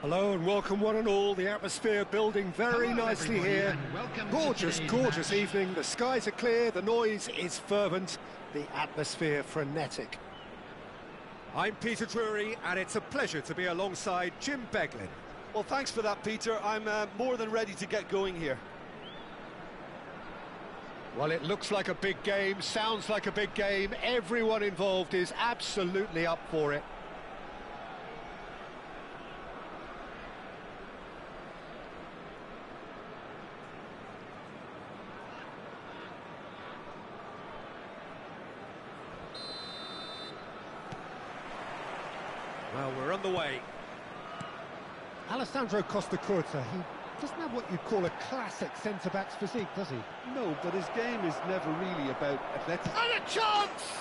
Hello and welcome one and all. The atmosphere building very nicely here. Gorgeous, gorgeous evening. The skies are clear, the noise is fervent, the atmosphere frenetic. I'm Peter Drury and it's a pleasure to be alongside Jim Beglin. Well, thanks for that, Peter. I'm more than ready to get going here. Well, it looks like a big game, sounds like a big game. Everyone involved is absolutely up for it. Well, we're on the way. Alessandro Costa Curta, he doesn't have what you'd call a classic centre-back's physique, does he? No, but his game is never really about athleticism. And a chance!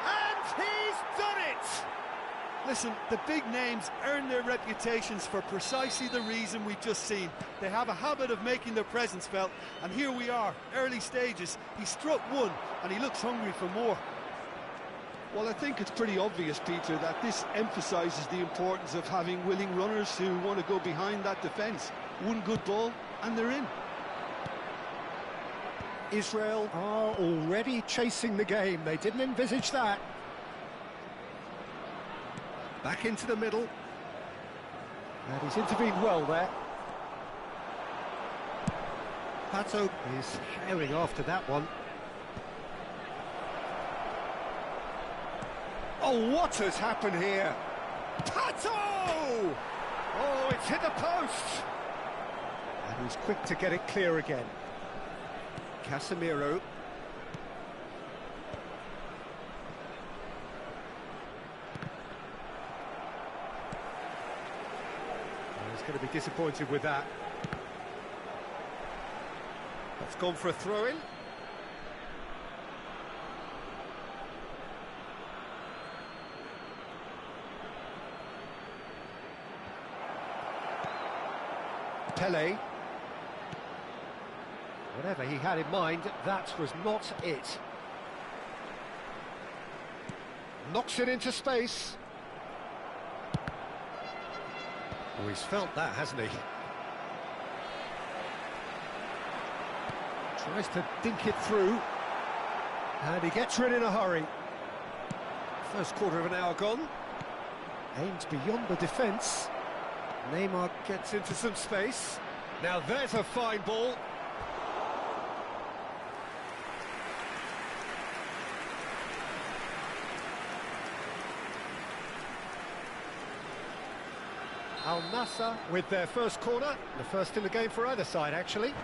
And he's done it! Listen, the big names earn their reputations for precisely the reason we've just seen. They have a habit of making their presence felt, and here we are, early stages. He struck one, and he looks hungry for more. Well, I think it's pretty obvious, Peter, that this emphasises the importance of having willing runners who want to go behind that defence. One good ball, and they're in. Israel are already chasing the game. They didn't envisage that. Back into the middle. And he's intervened well there. Pato is herring after that one. Oh, what has happened here? Pato! Oh, it's hit the post! And he's quick to get it clear again. Casemiro. Well, he's going to be disappointed with that. That's gone for a throw-in. Pele. Whatever he had in mind, that was not it. Knocks it into space. Oh, he's felt that, hasn't he? Tries to dink it through. And he gets rid in a hurry. First quarter of an hour gone. Aims beyond the defence. Neymar gets into some space. Now there's a fine ball. Al Nassr with their first corner. The first in the game for either side, actually.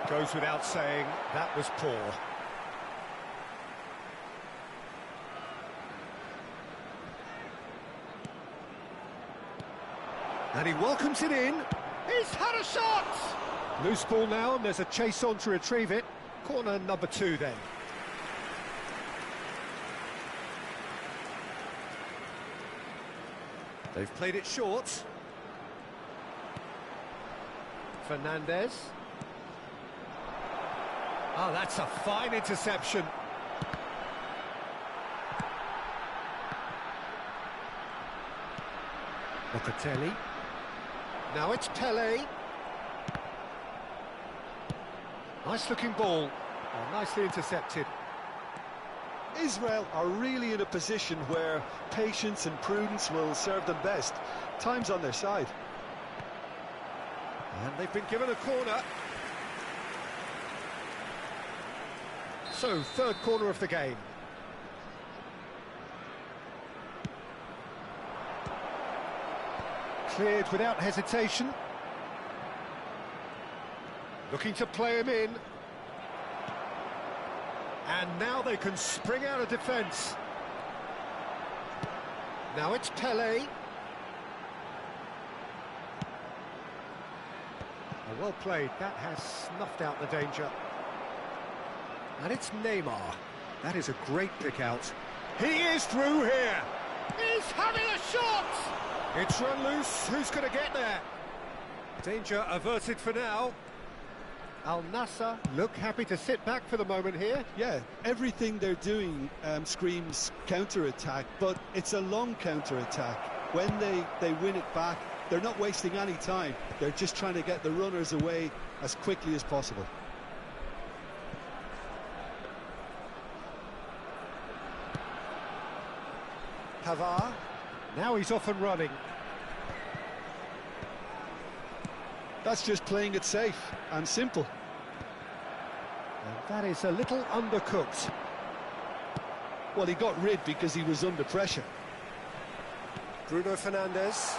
Goes without saying, that was poor. And he welcomes it in. He's had a shot! Loose ball now, and there's a chase on to retrieve it. Corner number 2 then. They've played it short. Fernandez. Oh, that's a fine interception. Locatelli. Now it's Pele. Nice looking ball. Oh, nicely intercepted. Israel are really in a position where patience and prudence will serve them best. Time's on their side. And they've been given a corner. So, third corner of the game. Cleared without hesitation. Looking to play him in. And now they can spring out of defence. Now it's Pelé. Well played, that has snuffed out the danger. And it's Neymar. That is a great pick out. He is through here. He's having a shot. It's run loose. Who's going to get there? Danger averted for now. Al Nassr look happy to sit back for the moment here. Yeah, everything they're doing screams counter-attack, but it's a long counter-attack. When they win it back, they're not wasting any time. They're just trying to get the runners away as quickly as possible. Pavard. Now he's off and running. That's just playing it safe and simple. And that is a little undercooked. Well, he got rid because he was under pressure. Bruno Fernandes.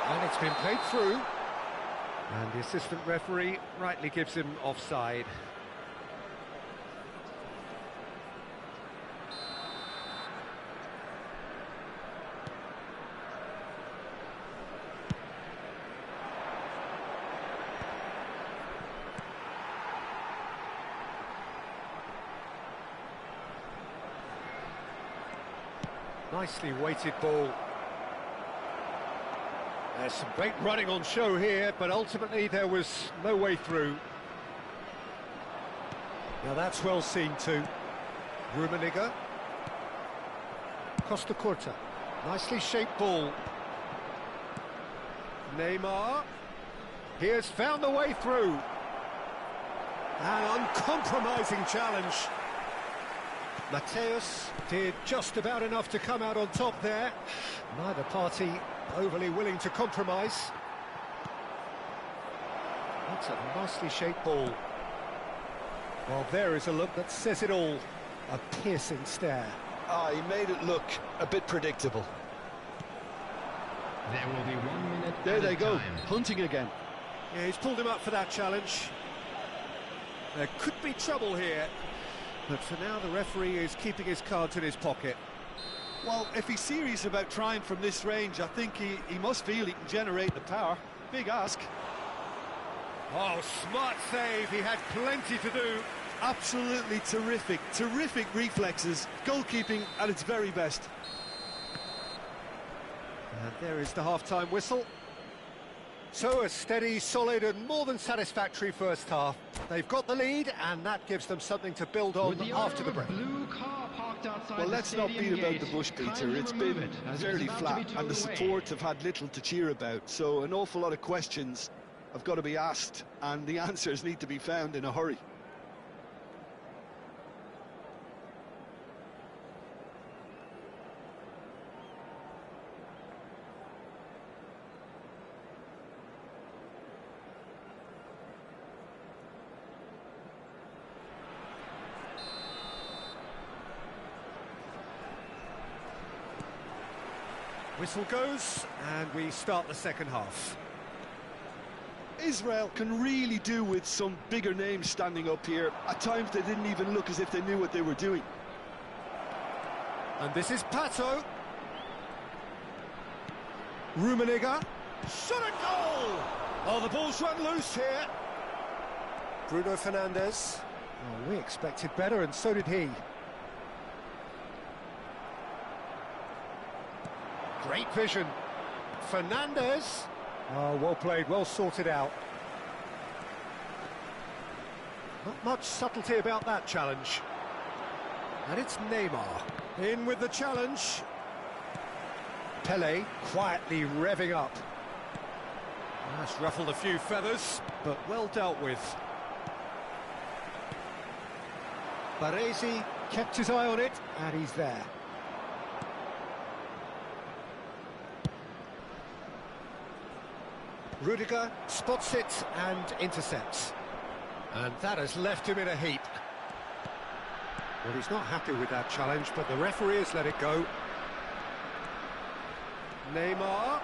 And it's been played through. And the assistant referee rightly gives him offside. Nicely weighted ball. There's some great running on show here, but ultimately there was no way through. Now that's well seen too. Rummenigge. Costa Curta. Nicely shaped ball. Neymar. He has found the way through. An uncompromising challenge. Mateus did just about enough to come out on top there. Neither party overly willing to compromise. That's a nicely shaped ball. Well, there is a look that says it all. A piercing stare. He made it look a bit predictable. There will be 1 minute. There they go, hunting again. Yeah, he's pulled him up for that challenge. There could be trouble here. But for now, the referee is keeping his cards in his pocket. Well, if he's serious about trying from this range, I think he must feel he can generate the power. Big ask. Oh, smart save. He had plenty to do. Absolutely terrific. Terrific reflexes. Goalkeeping at its very best. And there is the half-time whistle. So a steady, solid and more than satisfactory first half. They've got the lead and that gives them something to build on after the break. Well, let's not beat about the bush, Peter. It's been fairly flat and the support have had little to cheer about. So an awful lot of questions have got to be asked and the answers need to be found in a hurry. Whistle goes, and we start the second half. Israel can really do with some bigger names standing up here. At times they didn't even look as if they knew what they were doing. And this is Pato. Rummenigge. Shot a goal! Oh, the ball's run loose here. Bruno Fernandes. Oh, we expected better, and so did he. Great vision. Fernandes. Oh, well played, well sorted out. Not much subtlety about that challenge. And it's Neymar. In with the challenge. Pelé quietly revving up. That's ruffled a few feathers, but well dealt with. Baresi kept his eye on it, and he's there. Rudiger spots it and intercepts. And that has left him in a heap. Well, he's not happy with that challenge, but the referee has let it go. Neymar.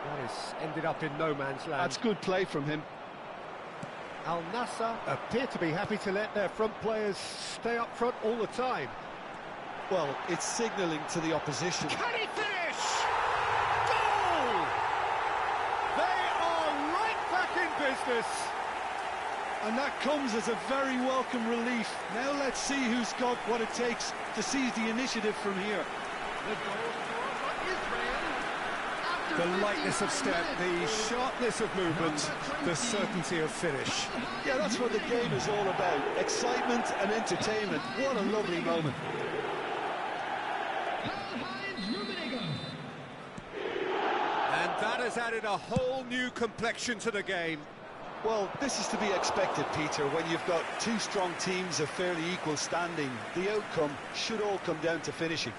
That has ended up in no man's land. That's good play from him. Al Nassr appear to be happy to let their front players stay up front all the time. Well, it's signalling to the opposition. Can he finish? Goal! They are right back in business. And that comes as a very welcome relief. Now let's see who's got what it takes to seize the initiative from here. The lightness of step, the sharpness of movement, the certainty of finish. Yeah, that's what the game is all about. Excitement and entertainment. What a lovely moment. And that has added a whole new complexion to the game. Well, this is to be expected, Peter, when you've got two strong teams of fairly equal standing. The outcome should all come down to finishing.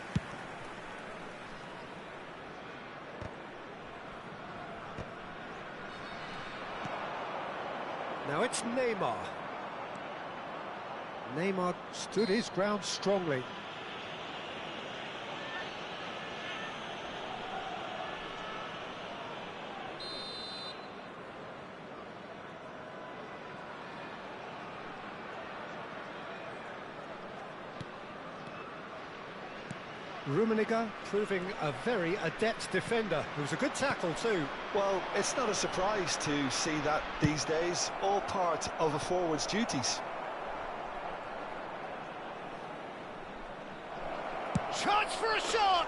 Now it's Neymar. Neymar stood his ground strongly. Rummenigge proving a very adept defender. It was a good tackle too. Well, it's not a surprise to see that these days, all part of a forward's duties. Chance for a shot!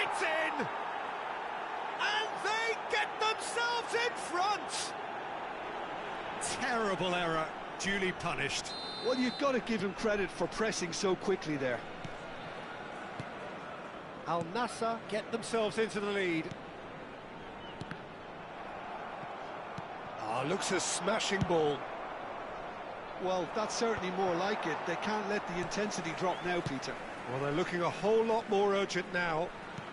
It's in! And they get themselves in front! Terrible error, duly punished. Well, you've got to give him credit for pressing so quickly there. Al Nassr get themselves into the lead. Looks a smashing ball. Well, that's certainly more like it. They can't let the intensity drop now, Peter. Well, they're looking a whole lot more urgent now.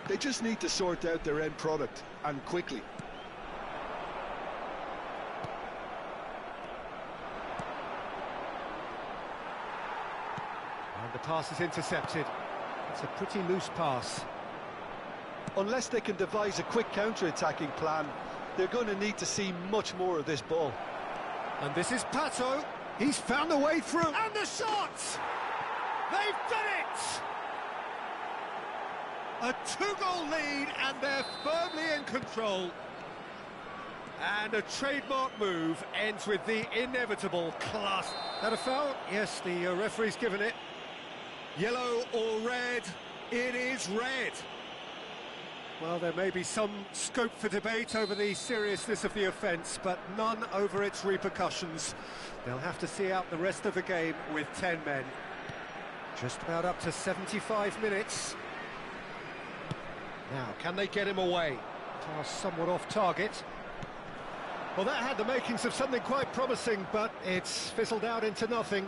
They just need to sort out their end product, and quickly. And the pass is intercepted. It's a pretty loose pass. Unless they can devise a quick counter-attacking plan, they're going to need to see much more of this ball. And this is Pato. He's found a way through. And the shot! They've done it! A two-goal lead, and they're firmly in control. And a trademark move ends with the inevitable class. That a foul? Yes, the referee's given it. Yellow or red? It is red. Well, there may be some scope for debate over the seriousness of the offence, but none over its repercussions. They'll have to see out the rest of the game with 10 men. Just about up to 75 minutes. Now, can they get him away? Pass somewhat off target. Well, that had the makings of something quite promising, but it's fizzled out into nothing.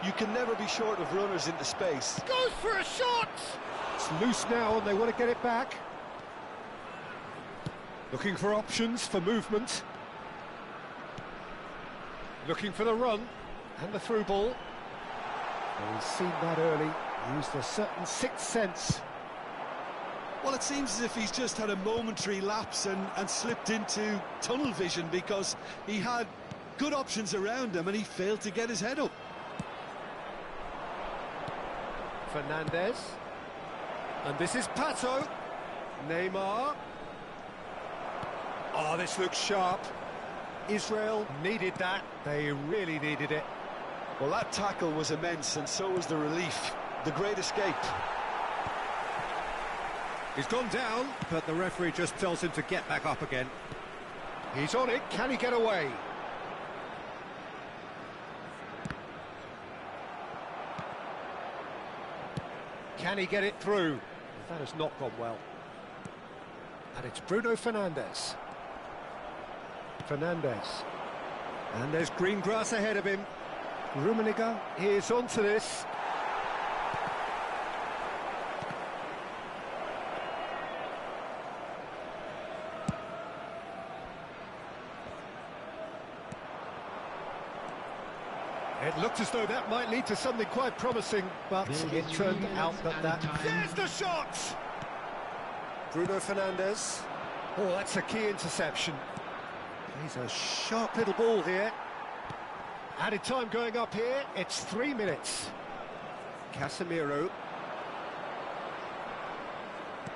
You can never be short of runners into space. Goes for a shot! It's loose now and they want to get it back. Looking for options for movement. Looking for the run and the through ball. Well, he's seen that early, used a certain sixth sense. Well, it seems as if he's just had a momentary lapse and slipped into tunnel vision, because he had good options around him and he failed to get his head up. Fernandez. And this is Pato. Neymar. Oh, this looks sharp. Israel needed that. They really needed it. Well, that tackle was immense, and so was the relief. The great escape. He's gone down, but the referee just tells him to get back up again. He's on it. Can he get away? Can he get it through? That has not gone well. And it's Bruno Fernandes. Fernandes. And there's green grass ahead of him. Rummenigge is onto this. It looked as though that might lead to something quite promising, but it turned out that... There's the shot! Bruno Fernandes. Oh, that's a key interception. He's a sharp little ball here. Added time going up here, it's 3 minutes. Casemiro.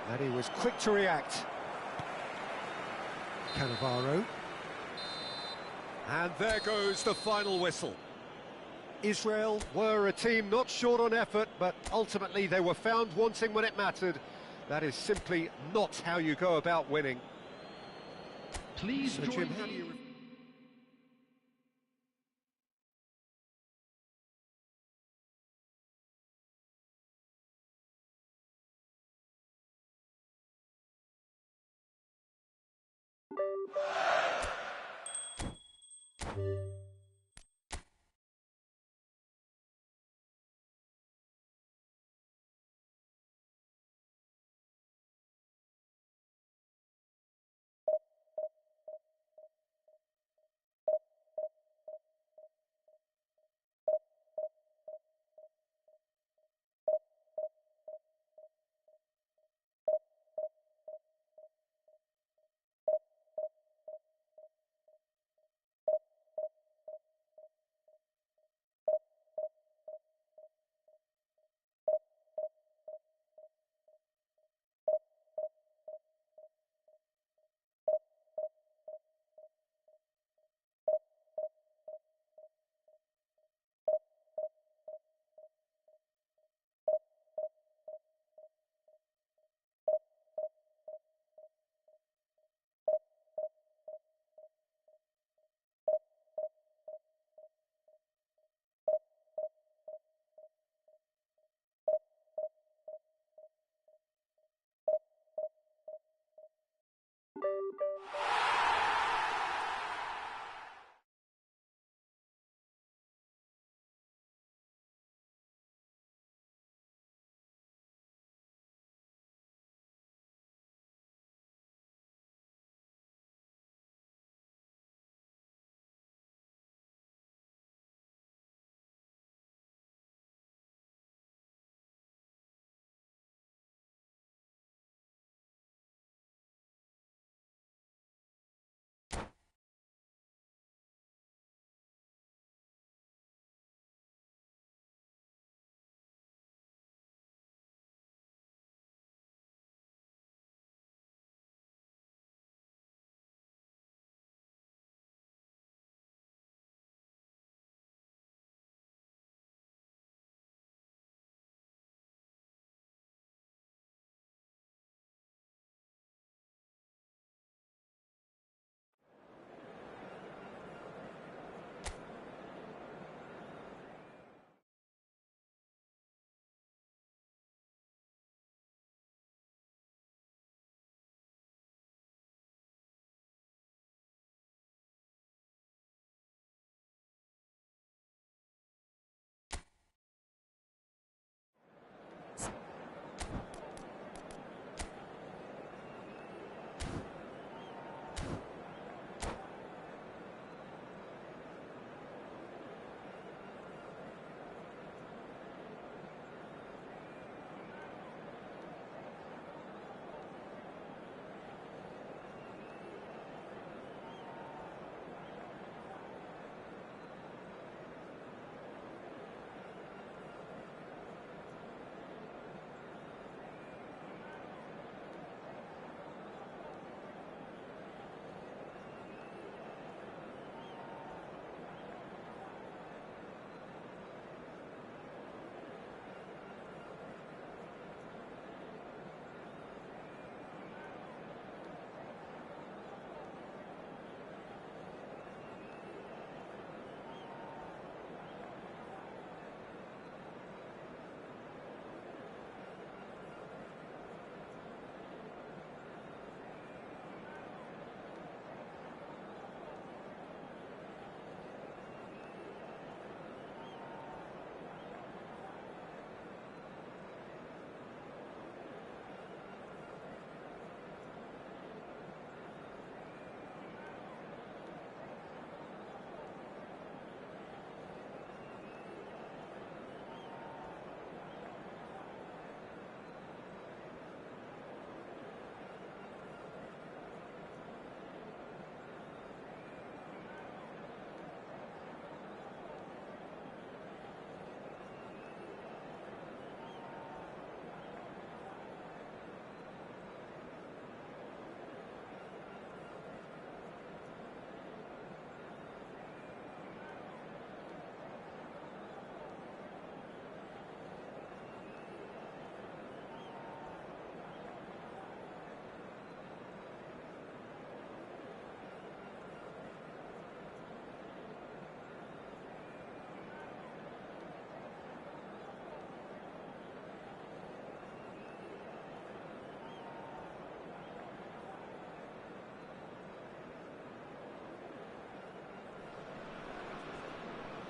And he was quick to react. Cannavaro. And there goes the final whistle. Israel were a team not short on effort, but ultimately they were found wanting when it mattered. That is simply not how you go about winning. Please So, Jim, how do you...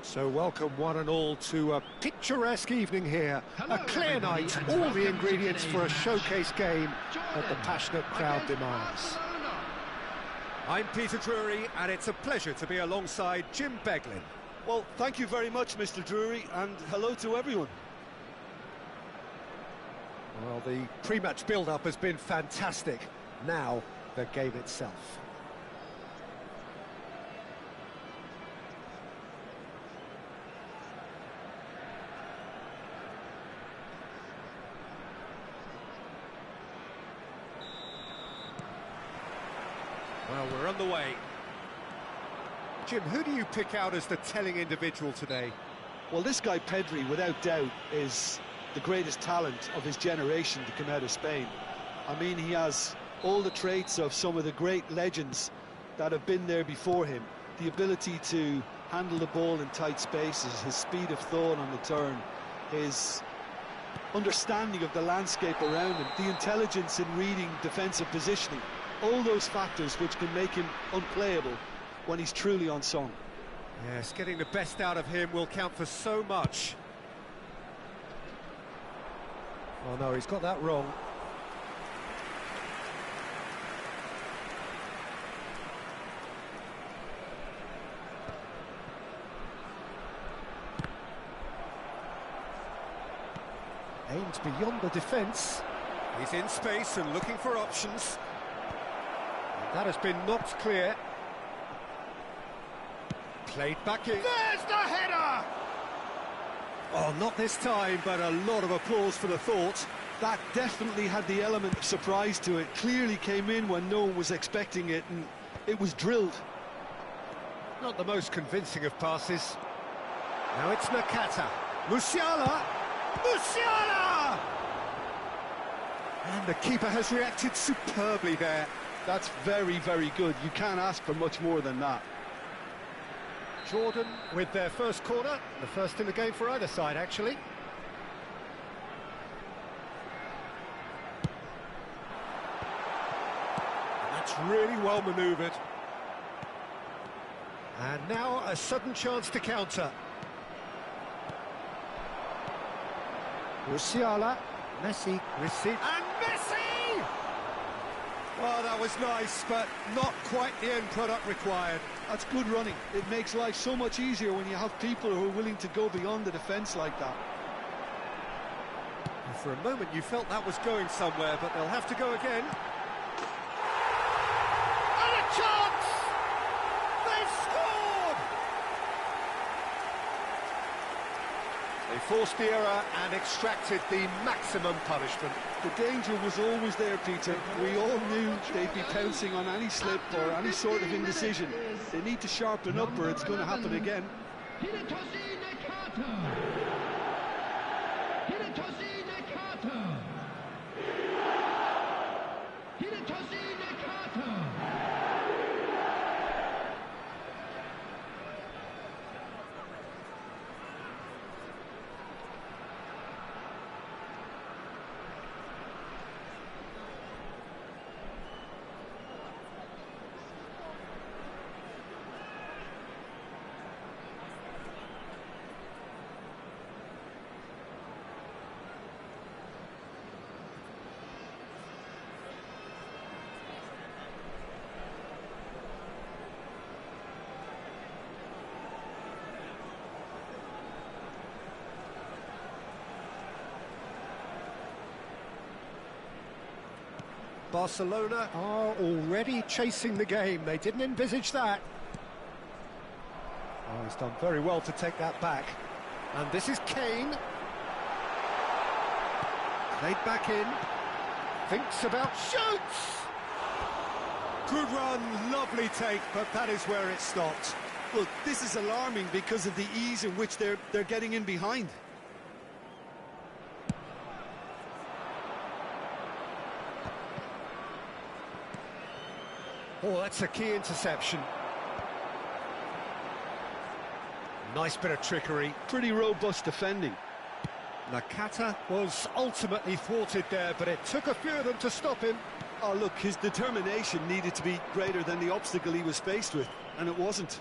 So welcome one and all to a picturesque evening here. A clear night, all the ingredients for a showcase game that the passionate crowd demands. I'm Peter Drury, and it's a pleasure to be alongside Jim Beglin. Well, thank you very much, Mr. Drury, and hello to everyone. Well, the pre-match build-up has been fantastic. Now, the game itself. Well, we're on the way. Jim, who do you pick out as the telling individual today? Well, this guy Pedri, without doubt, is the greatest talent of his generation to come out of Spain. I mean, he has all the traits of some of the great legends that have been there before him. The ability to handle the ball in tight spaces, his speed of thought on the turn, his understanding of the landscape around him, the intelligence in reading defensive positioning. All those factors which can make him unplayable when he's truly on song. Yes, getting the best out of him will count for so much. Oh no, he's got that wrong. Aims beyond the defence. He's in space and looking for options. That has been knocked clear. Played back in. There's the header! Oh, not this time, but a lot of applause for the thought. That definitely had the element of surprise to it. Clearly came in when no one was expecting it, and it was drilled. Not the most convincing of passes. Now it's Nakata. Musiala! Musiala! And the keeper has reacted superbly there. That's very, very good. You can't ask for much more than that. Jordan with their first corner, the first in the game for either side, actually. And that's really well manoeuvred. And now a sudden chance to counter. Musiala, Messi, receive, and Messi! Well, that was nice, but not quite the end product required. That's good running. It makes life so much easier when you have people who are willing to go beyond the defence like that. And for a moment you felt that was going somewhere, but they'll have to go again. And a chance! They've scored! They forced the error and extracted the maximum punishment. The danger was always there, Peter. We all knew they'd be pouncing on any slip or any sort of indecision. They need to sharpen up or it's going to happen again. Barcelona are already chasing the game. They didn't envisage that. Oh, he's done very well to take that back. And this is Kane. Played back in. Thinks about shoots! Good run, lovely take, but that is where it stopped. Well, this is alarming because of the ease in which they're getting in behind. Oh, that's a key interception. Nice bit of trickery. Pretty robust defending. Nakata was ultimately thwarted there, but it took a few of them to stop him. Oh, look, his determination needed to be greater than the obstacle he was faced with, and it wasn't.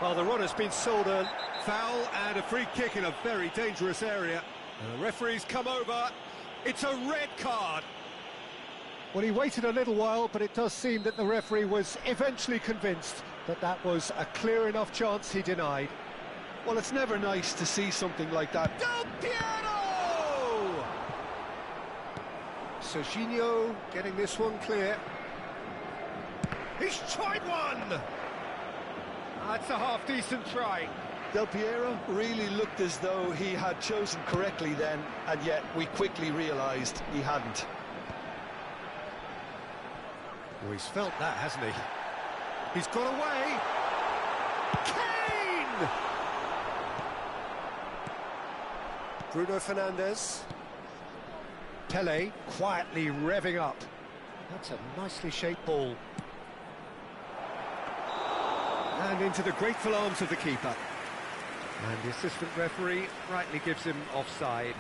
Well, the run has been sold a foul and a free kick in a very dangerous area. And the referee's come over. It's a red card. Well, he waited a little while, but it does seem that the referee was eventually convinced that that was a clear enough chance he denied. Well, it's never nice to see something like that. Del Piero! Serginho getting this one clear. He's tried one! That's a half-decent try. Del Piero really looked as though he had chosen correctly then, and yet we quickly realised he hadn't. Well, he's felt that, hasn't he? He's got away! Kane! Bruno Fernandes. Pele quietly revving up. That's a nicely shaped ball. And into the grateful arms of the keeper. And the assistant referee rightly gives him offside.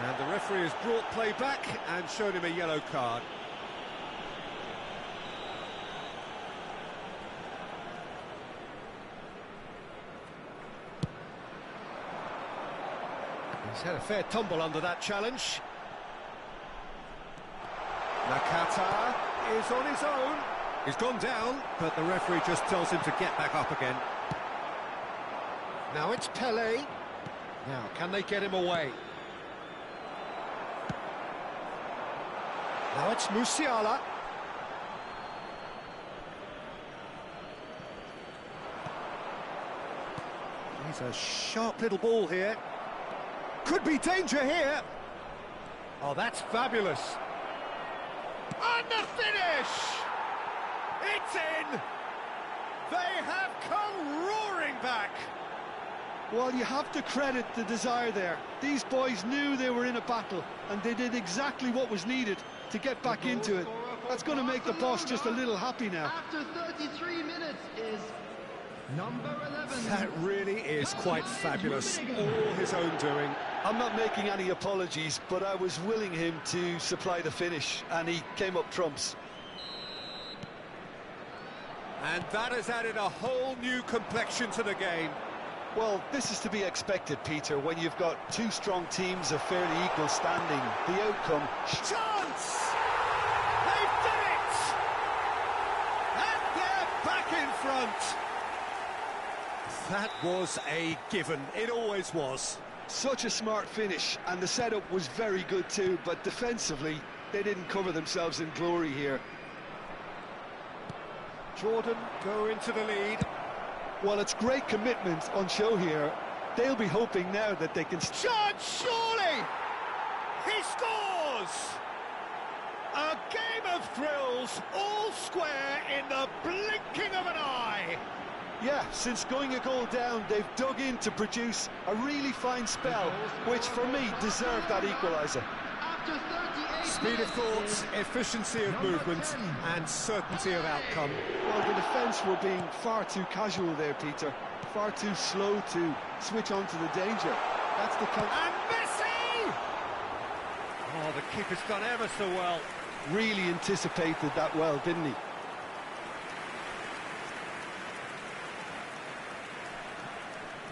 And the referee has brought play back and shown him a yellow card. He's had a fair tumble under that challenge. Nakata is on his own. He's gone down, but the referee just tells him to get back up again. Now it's Pele. Now, can they get him away? Now it's Musiala. He's a sharp little ball here. Could be danger here. Oh, that's fabulous. And the finish! It's in! They have come roaring back! Well, you have to credit the desire there. These boys knew they were in a battle, and they did exactly what was needed to get back into it. That's going to make the boss just a little happy now. After 33 minutes is number 11. That really is quite fabulous. All his own doing. I'm not making any apologies, but I was willing him to supply the finish, and he came up trumps. And that has added a whole new complexion to the game. Well, this is to be expected, Peter, when you've got two strong teams of fairly equal standing. The outcome... Chance! They've done it! And they're back in front! That was a given. It always was. Such a smart finish, and the setup was very good too, but defensively, they didn't cover themselves in glory here. Jordan go into the lead. Well, it's great commitment on show here. They'll be hoping now that they can... Chance, surely! He scores! A game of thrills, all square in the blinking of an eye. Yeah, since going a goal down, they've dug in to produce a really fine spell, which for me deserved that equaliser. After 38 Speed of thought, efficiency of movement, and certainty of outcome. Well, the defence were being far too casual there, Peter. Far too slow to switch on to the danger. That's the... And Messi! Oh, the keeper's done ever so well. Really anticipated that well, didn't he?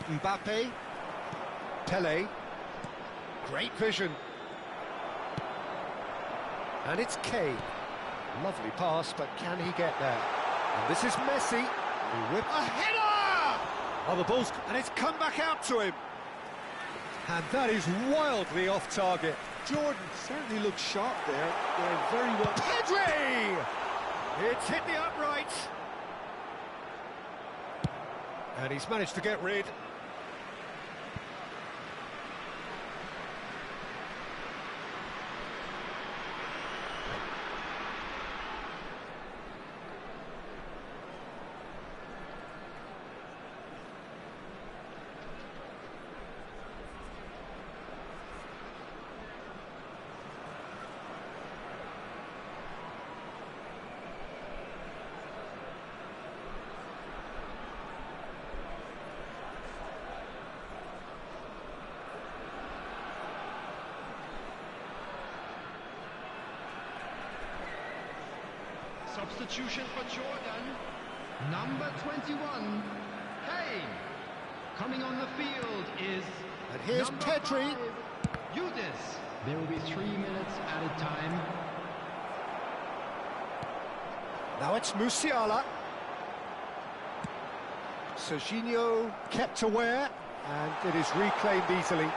Mbappe, Pele, great vision. And it's Kane. Lovely pass, but can he get there? And this is Messi. Who whip a header! Oh, the ball's... and it's come back out to him. And that is wildly off target. Jordan certainly looks sharp there. They're very well... Pedri! It's hit the upright. And he's managed to get rid. Substitution for Jordan. Number 21, Kane. Coming on the field is And here's number Pedri. 5, Udis. There will be 3 minutes added time. Now it's Musiala. Serginho kept aware, and it is reclaimed easily.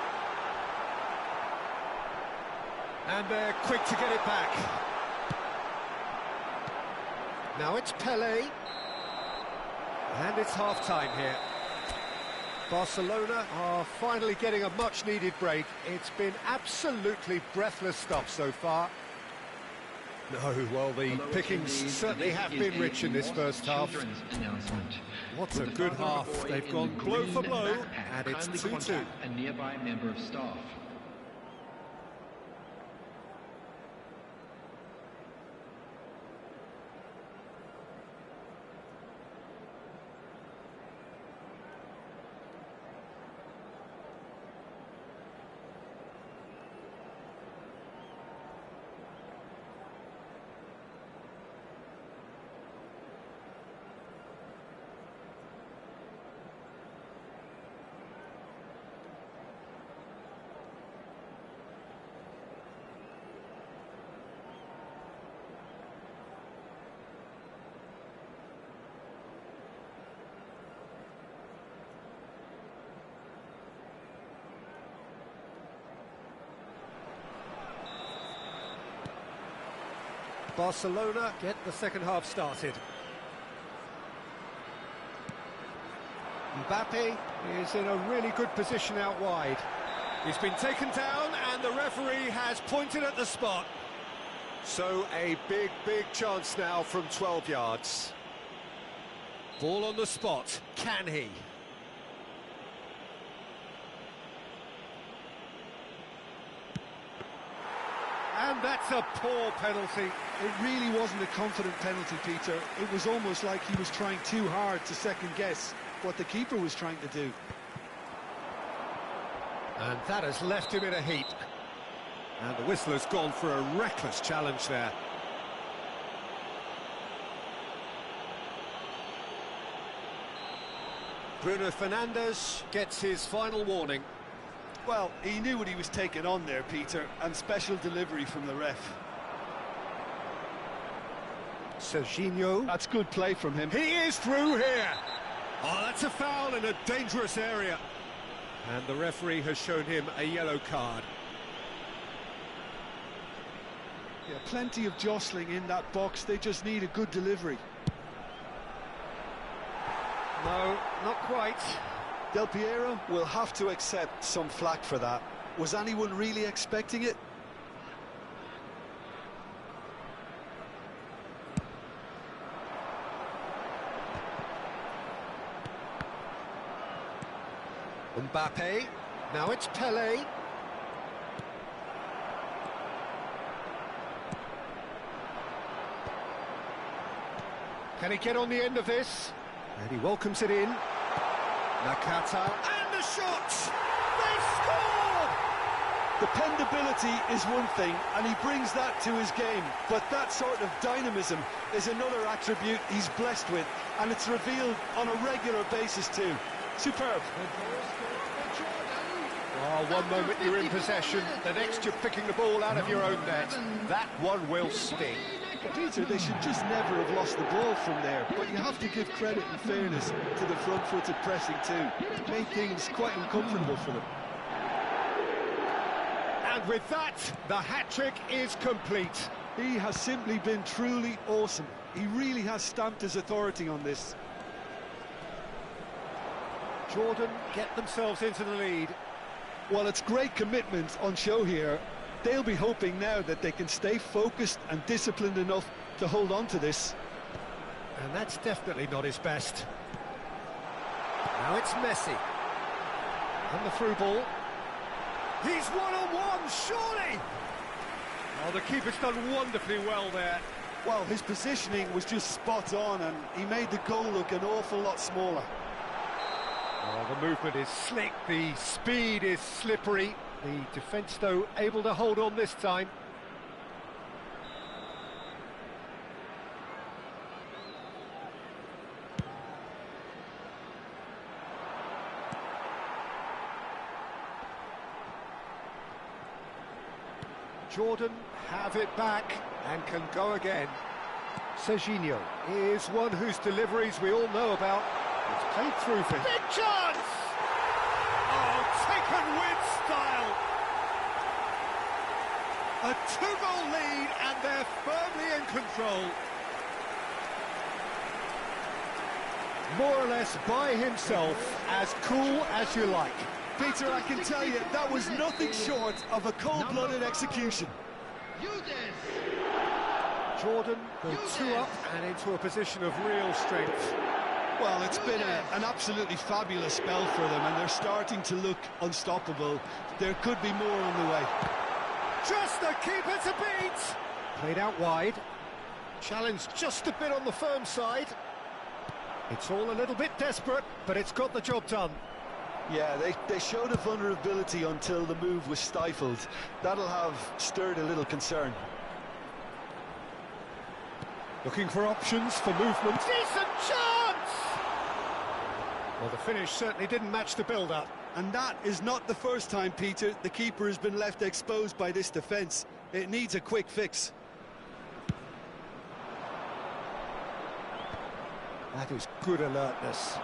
And they're quick to get it back. Now it's Pelé. And it's half-time here. Barcelona are finally getting a much-needed break. It's been absolutely breathless stuff so far. No, well, the pickings certainly have been rich in this first half. What a good half. They've gone blow for blow, and it's 2-2. A nearby member of staff. Barcelona get the second half started. Mbappe is in a really good position out wide. He's been taken down and the referee has pointed at the spot. So a big chance now from 12 yards. Ball on the spot, can he? And that's a poor penalty. It really wasn't a confident penalty, Peter. It was almost like he was trying too hard to second-guess what the keeper was trying to do. And that has left him in a heap. And the whistler's gone for a reckless challenge there. Bruno Fernandes gets his final warning. Well, he knew what he was taking on there, Peter, and special delivery from the ref. Serginho. That's good play from him. He is through here. Oh, that's a foul in a dangerous area. And the referee has shown him a yellow card. Yeah, plenty of jostling in that box. They just need a good delivery. No, not quite. Del Piero will have to accept some flack for that. Was anyone really expecting it? Mbappe. Now it's Pelé. Can he get on the end of this? And he welcomes it in. Nakata, and the shot! They scored! Dependability is one thing, and he brings that to his game, but that sort of dynamism is another attribute he's blessed with, and it's revealed on a regular basis too. Superb. Oh, one moment you're in possession, the next you're picking the ball out of your own net. That one will sting. Peter, they should just never have lost the ball from there, but you have to give credit and fairness to the front-footed pressing too. It made things quite uncomfortable for them. And with that, the hat-trick is complete. He has simply been truly awesome. He really has stamped his authority on this. Jordan get themselves into the lead. Well, it's great commitment on show here. They'll be hoping now that they can stay focused and disciplined enough to hold on to this. And that's definitely not his best. Now it's Messi. And the through ball. He's one-on-one, surely! Oh, the keeper's done wonderfully well there. Well, his positioning was just spot on, and he made the goal look an awful lot smaller. Oh, the movement is slick, the speed is slippery. The defence, though, able to hold on this time. Jordan have it back and can go again. Serginho is one whose deliveries we all know about. It's played through for him. Big chance! Oh, taken with style! A two-goal lead and they're firmly in control. More or less by himself, as cool as you like. Peter, I can tell you, that was nothing short of a cold-blooded execution. Jordan go two up and into a position of real strength. Well, it's been an absolutely fabulous spell for them, and they're starting to look unstoppable. There could be more on the way. Just the keeper to beat! Played out wide. Challenge just a bit on the firm side. It's all a little bit desperate, but it's got the job done. Yeah, they showed a vulnerability until the move was stifled. That'll have stirred a little concern. Looking for options for movement. Decent chance! Well, the finish certainly didn't match the build-up. And that is not the first time, Peter, the keeper has been left exposed by this defence. It needs a quick fix. That is good alertness.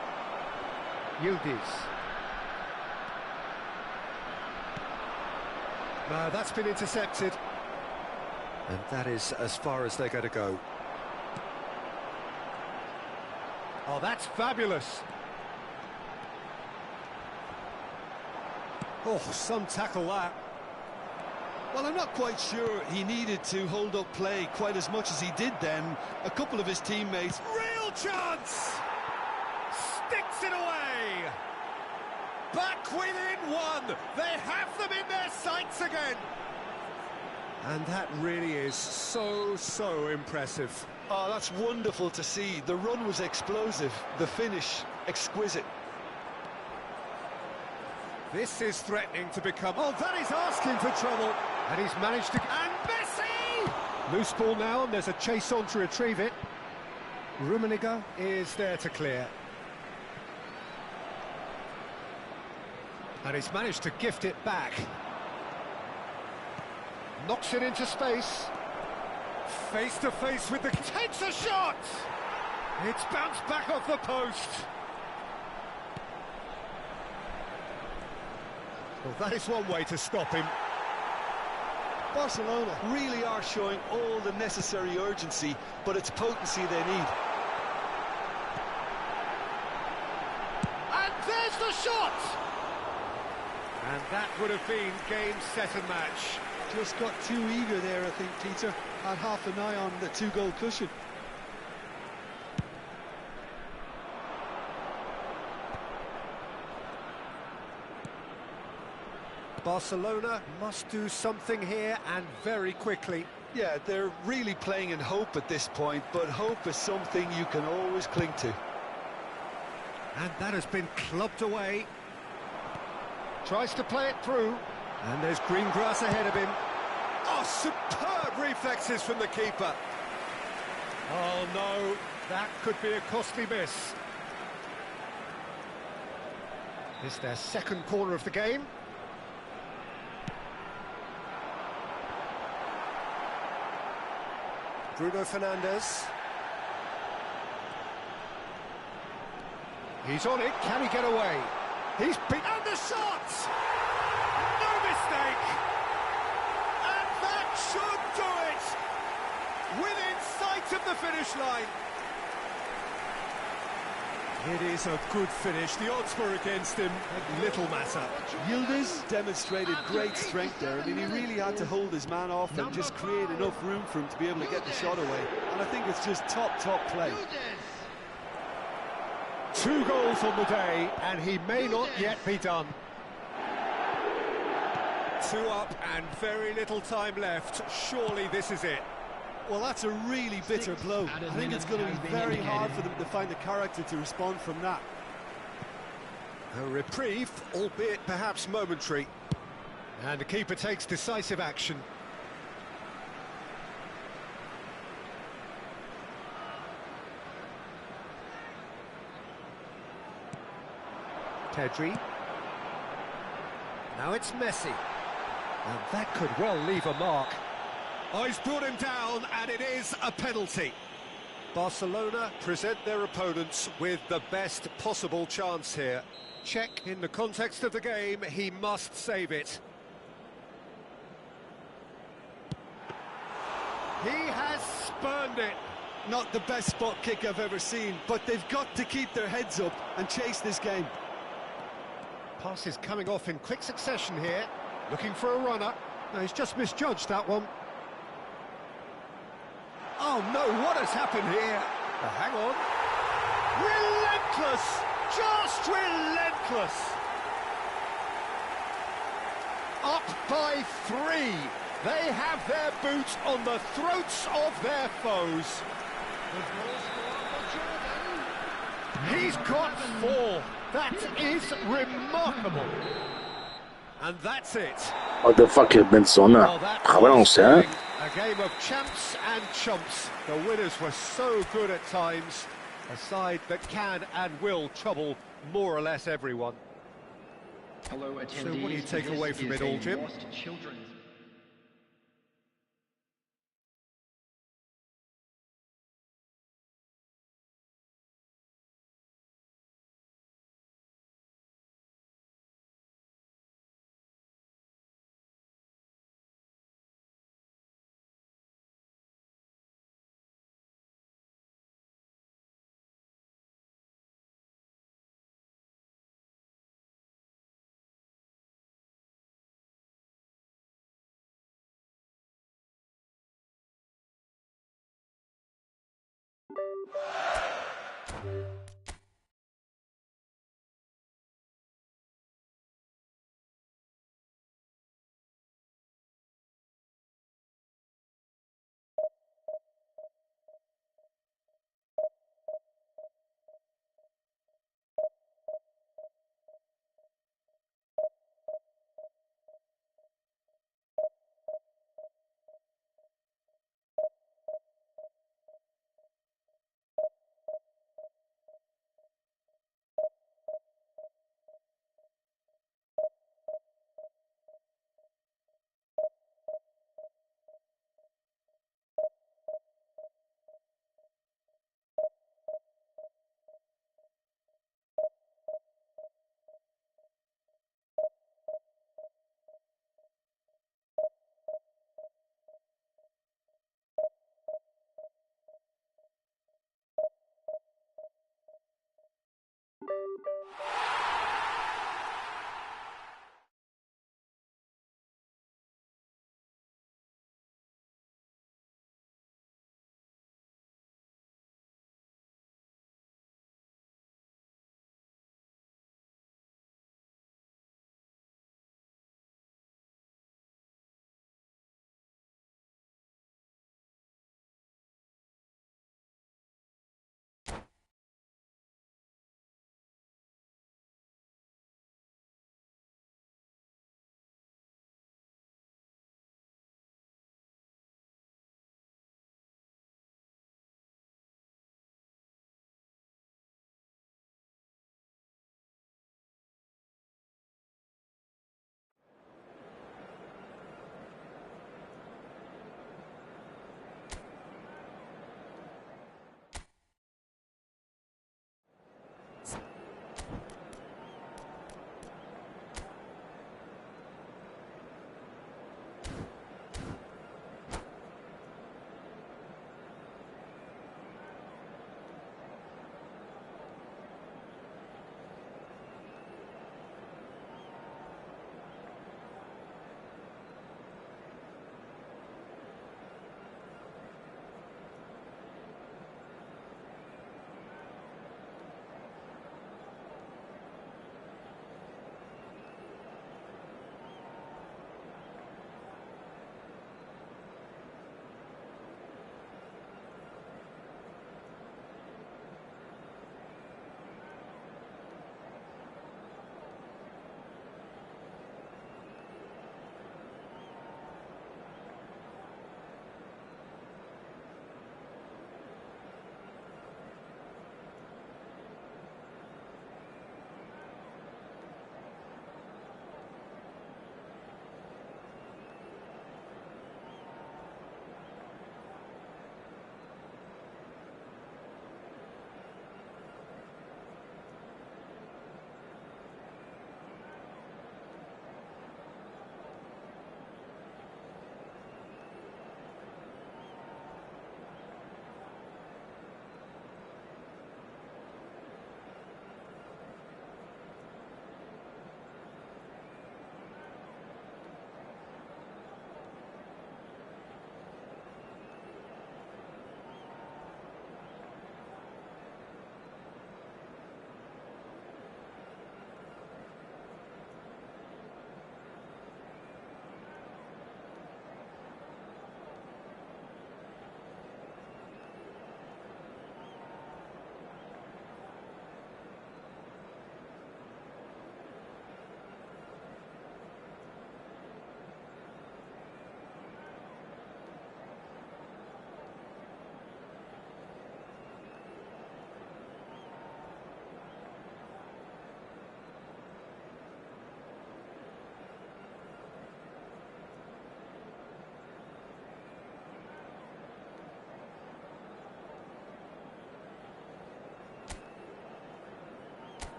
Yildiz. No, that's been intercepted. And that is as far as they're going to go. Oh, that's fabulous. Oh, some tackle that. Well, I'm not quite sure he needed to hold up play quite as much as he did then. A couple of his teammates... Real chance! Sticks it away! Back within one! They have them in their sights again! And that really is so impressive. Oh, that's wonderful to see. The run was explosive, the finish exquisite. This is threatening to become... Oh, that is asking for trouble! And he's managed to... And Messi! Loose ball now, and there's a chase on to retrieve it. Rummenigge is there to clear. And he's managed to gift it back. Knocks it into space. Face to face with the... Takes a shot! It's bounced back off the post. Well, that is one way to stop him. Barcelona really are showing all the necessary urgency, but it's potency they need. And there's the shot! And that would have been game, set and match. Just got too eager there, I think, Peter. Had half an eye on the two-goal cushion. Barcelona must do something here, and very quickly. Yeah, they're really playing in hope at this point, but hope is something you can always cling to. And that has been clubbed away. Tries to play it through, and there's green grass ahead of him. Oh, superb reflexes from the keeper. Oh no, that could be a costly miss. It's their second corner of the game. Bruno Fernandes. He's on it, can he get away? He's beat, and the shot! No mistake! And that should do it! Within sight of the finish line. It is a good finish. The odds were against him. Little matter. Yildiz demonstrated great strength there. I mean, he really had to hold his man off and just create enough room for him to be able to get the shot away. And I think it's just top play. 2 goals on the day, and he may not yet be done. 2 up and very little time left. Surely this is it. Well, that's a really bitter blow. I think it's going to be very hard for them to find the character to respond from that. A reprieve, albeit perhaps momentary. And the keeper takes decisive action. Pedri. Now it's Messi. And that could well leave a mark. Oh, he's brought him down, and it is a penalty. Barcelona present their opponents with the best possible chance here. Check, in the context of the game, he must save it. He has spurned it. Not the best spot kick I've ever seen, but they've got to keep their heads up and chase this game. Pass is coming off in quick succession here, looking for a runner. No, he's just misjudged that one. Oh no, what has happened here? Hang on. Relentless! Just relentless! Up by 3. They have their boots on the throats of their foes. He's got 4. That is remarkable. And that's it. What the fuck has been Zona? Cabrón, o sea. A game of champs and chumps. The winners were so good at times. A side that can and will trouble more or less everyone. Hello, attendees. So what do you take away from it all, Jim?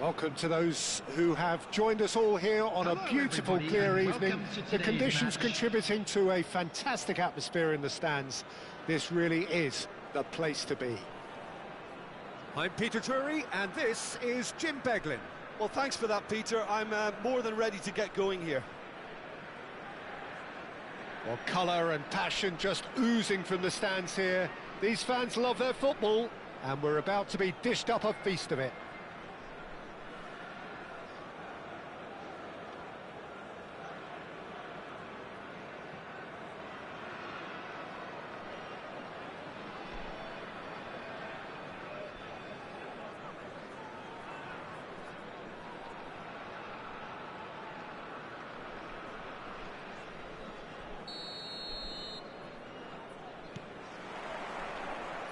Welcome to those who have joined us all here on a beautiful, clear evening. The conditions contributing to a fantastic atmosphere in the stands. This really is the place to be. I'm Peter Drury, and this is Jim Beglin. Well, thanks for that, Peter. I'm more than ready to get going here. Well, colour and passion just oozing from the stands here. These fans love their football, and we're about to be dished up a feast of it.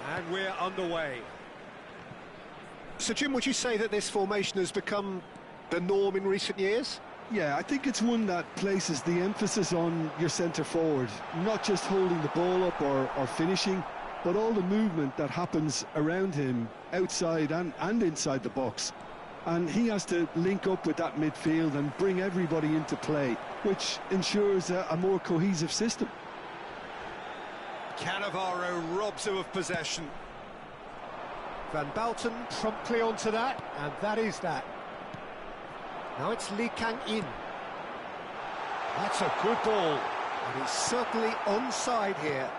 And we're underway. So, Jim, would you say that this formation has become the norm in recent years? Yeah, I think it's one that places the emphasis on your centre forward, not just holding the ball up or finishing, but all the movement that happens around him, outside and inside the box. And he has to link up with that midfield and bring everybody into play, which ensures a more cohesive system. Cannavaro robs him of possession. Van Bouten promptly onto that, and that is that. Now it's Lee Kang-in. That's a good ball, and he's certainly onside here.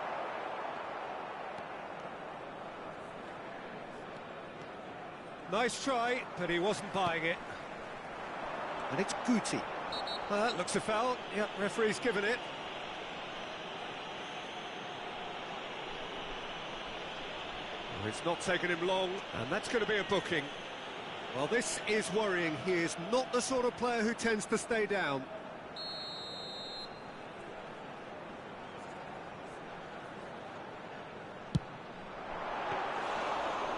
Nice try, but he wasn't buying it. And it's Guti. Well, that looks a foul. Yep, referee's given it. Well, it's not taken him long, and that's going to be a booking. Well, this is worrying. He is not the sort of player who tends to stay down.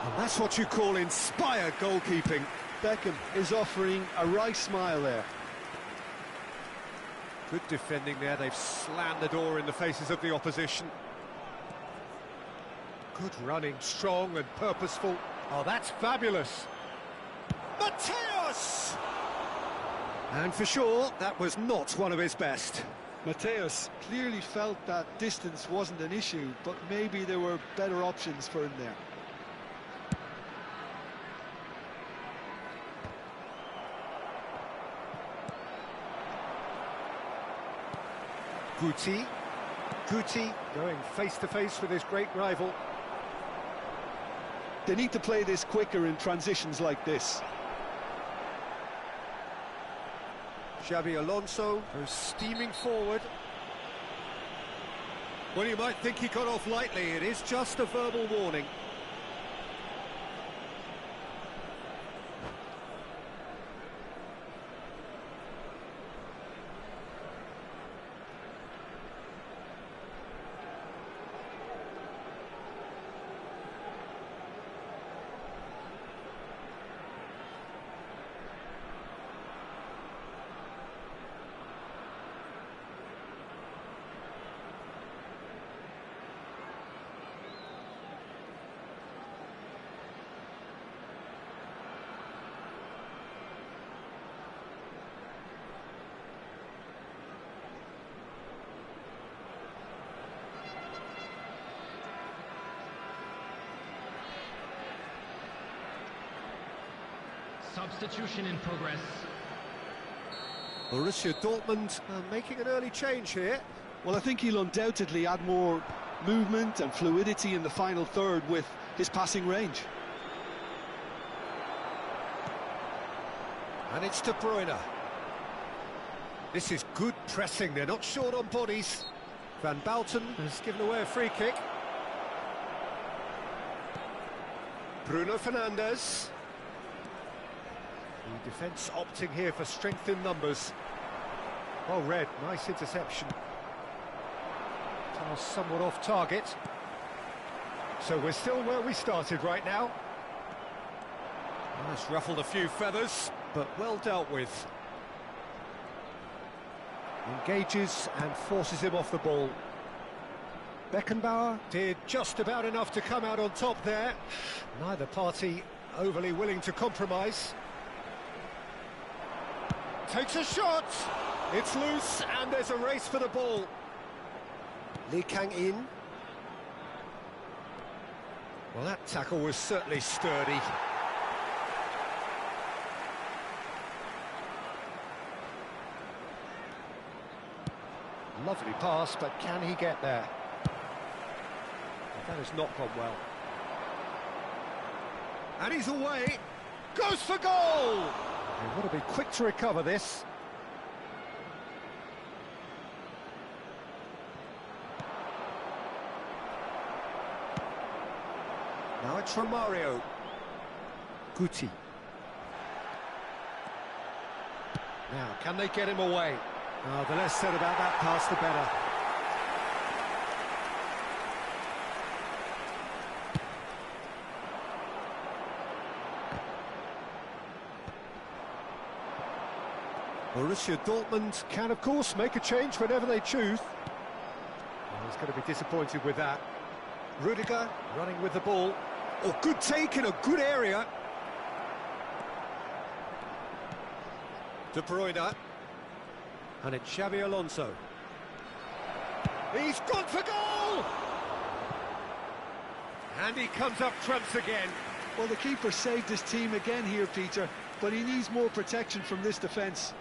And that's what you call inspired goalkeeping. Beckham is offering a right smile there. Good defending there. They've slammed the door in the faces of the opposition. Good running, strong and purposeful. Oh, that's fabulous. Mateus! And for sure, that was not one of his best. Mateus clearly felt that distance wasn't an issue, but maybe there were better options for him there. Guti going face-to-face with his great rival. They need to play this quicker in transitions like this. Xabi Alonso goes steaming forward. Well, you might think he got off lightly. It is just a verbal warning. Substitution in progress. Borussia Dortmund making an early change here. Well, I think he'll undoubtedly add more movement and fluidity in the final third with his passing range. And it's De Bruyne. This is good pressing. They're not short on bodies. Van Bouten has given away a free kick. Bruno Fernandes. The defence opting here for strength in numbers. Well read, nice interception. Pass somewhat off target. So we're still where we started right now. That's ruffled a few feathers, but well dealt with. Engages and forces him off the ball. Beckenbauer did just about enough to come out on top there. Neither party overly willing to compromise. Takes a shot. It's loose, and there's a race for the ball. Lee Kang-in. Well, that tackle was certainly sturdy. Lovely pass, but can he get there? That has not gone well. And he's away. Goes for goal! They've got to be quick to recover this. Now it's Romario. Guti. Now, can they get him away? Oh, the less said about that pass, the better. Borussia Dortmund can, of course, make a change whenever they choose. Well, he's going to be disappointed with that. Rudiger running with the ball. Oh, good take in a good area. De Bruyne. And it's Xabi Alonso. He's gone for goal! And he comes up trumps again. Well, the keeper saved his team again here, Peter, but he needs more protection from this defence.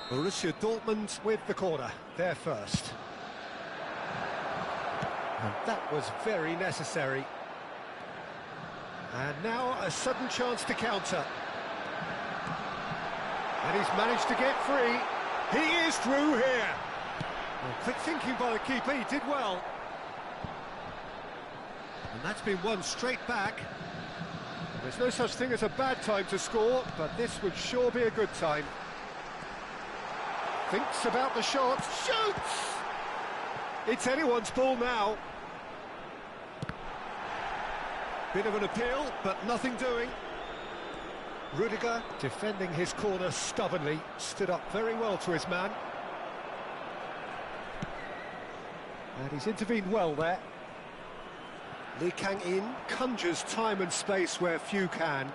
Borussia Dortmund with the corner, they're first. And that was very necessary. And now a sudden chance to counter. And he's managed to get free. He is through here. Well, quick thinking by the keeper, he did well. And that's been won straight back. There's no such thing as a bad time to score, but this would sure be a good time. Thinks about the shot, shoots! It's anyone's ball now. Bit of an appeal, but nothing doing. Rudiger, defending his corner stubbornly, stood up very well to his man. And he's intervened well there. Lee Kang-in conjures time and space where few can.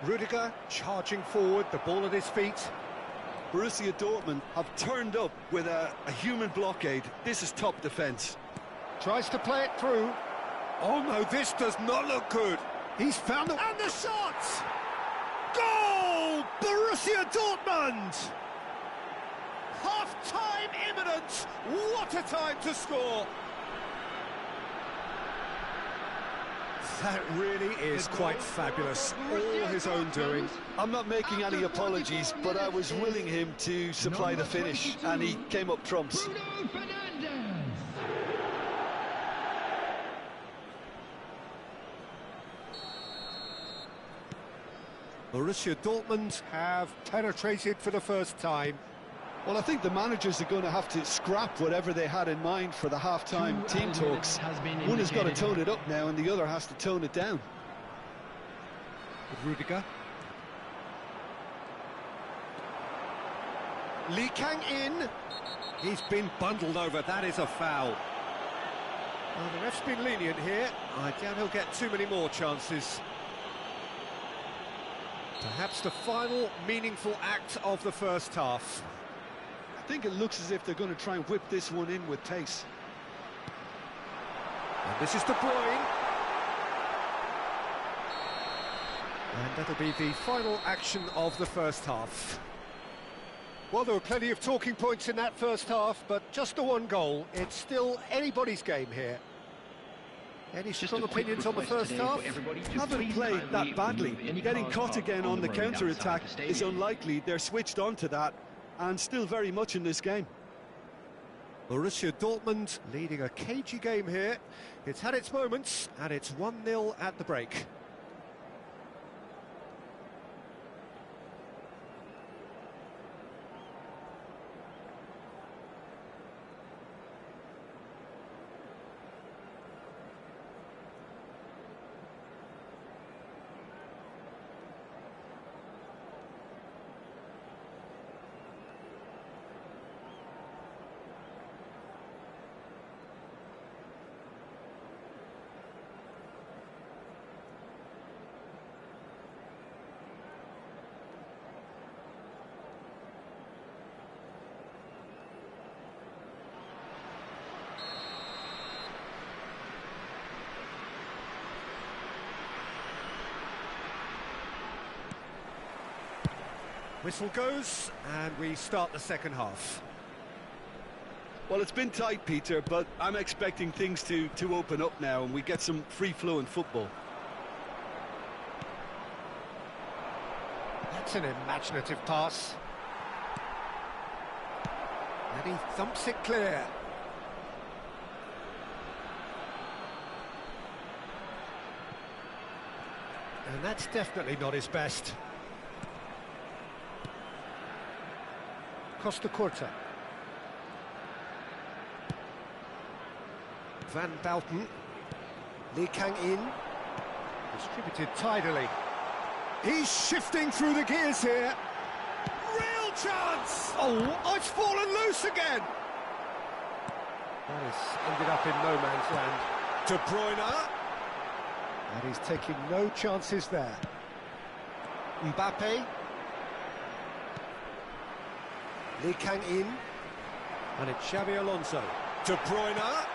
Rudiger charging forward, the ball at his feet. Borussia Dortmund have turned up with a human blockade. This is top defence. Tries to play it through. Oh no, this does not look good. He's found the... And the shot! Goal! Borussia Dortmund! Half-time imminent! What a time to score! That really is quite fabulous. All his own doing. I'm not making any apologies, but I was willing him to supply the finish, and he came up trumps. Borussia Dortmund have penetrated for the first time. Well, I think the managers are going to have to scrap whatever they had in mind for the half-time team talks. One has got to tone it up now, and the other has to tone it down. With Rudiger. Lee Kang-in. He's been bundled over. That is a foul. Well, the ref's been lenient here. I doubt he'll get too many more chances. Perhaps the final meaningful act of the first half. I think it looks as if they're going to try and whip this one in with pace. And this is De Bruyne. And that'll be the final action of the first half. Well, there were plenty of talking points in that first half, but just the one goal. It's still anybody's game here. Any strong opinions on the first half? Haven't played that badly. Getting caught again on the counter-attack is unlikely. They're switched on to that, and still very much in this game. Borussia Dortmund leading a cagey game here. It's had its moments, and it's 1-0 at the break. Whistle goes, and we start the second half. Well, it's been tight, Peter, but I'm expecting things to open up now and we get some free-flowing football. That's an imaginative pass. And he thumps it clear. And that's definitely not his best. Costa Corta. Van Bouten. Lee Kang-in. Distributed tidily. He's shifting through the gears here. Real chance! Oh, it's fallen loose again! That has ended up in no man's land. De Bruyne. And he's taking no chances there. Mbappe. Lee Kang-in. And it's Xabi Alonso. De Bruyne.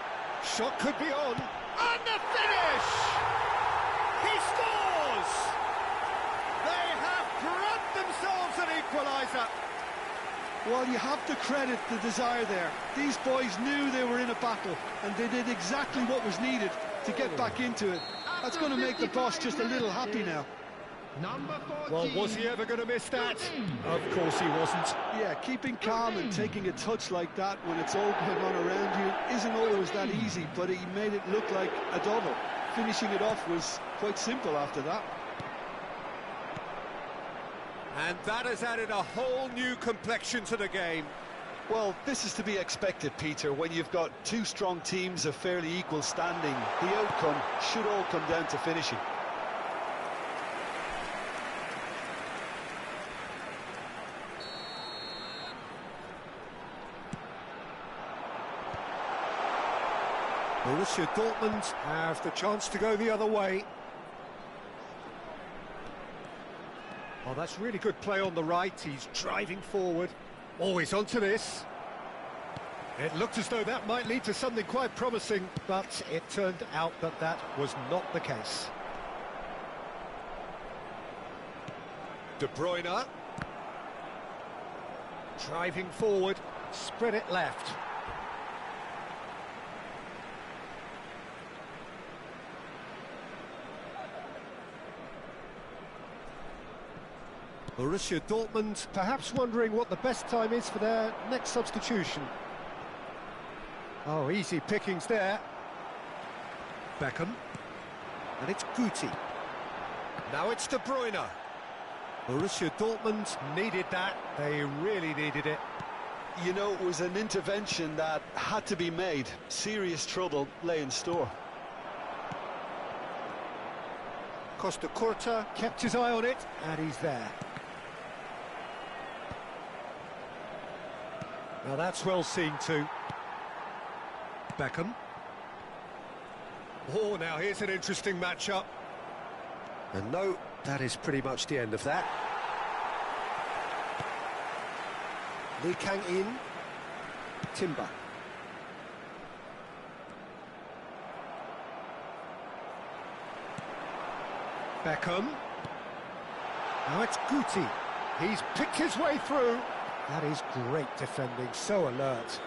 Shot could be on. And the finish! He scores! They have grabbed themselves an equaliser. Well, you have to credit the desire there. These boys knew they were in a battle, and they did exactly what was needed to get back into it. That's going to make the boss just a little happy now. Number 14. Well, was he ever going to miss that? Of course he wasn't. Yeah, keeping calm and taking a touch like that when it's all going on around you isn't always that easy, but he made it look like a double. Finishing it off was quite simple after that. And that has added a whole new complexion to the game. Well, this is to be expected, Peter. When you've got two strong teams of fairly equal standing, the outcome should all come down to finishing. Borussia Dortmund have the chance to go the other way. Oh, that's really good play on the right. He's driving forward. Oh, he's onto this. It looked as though that might lead to something quite promising, but it turned out that that was not the case. De Bruyne. Driving forward, spread it left. Borussia Dortmund perhaps wondering what the best time is for their next substitution. Oh, easy pickings there. Beckham. And it's Guti. Now it's De Bruyne. Borussia Dortmund needed that. They really needed it. You know, it was an intervention that had to be made. Serious trouble lay in store. Costa Corta kept his eye on it, and he's there. Now that's well seen too. Beckham. Oh, now here's an interesting matchup. And no, that is pretty much the end of that. Lee Kang-in. Timber. Beckham. Now it's Guti. He's picked his way through. That is great defending, so alert.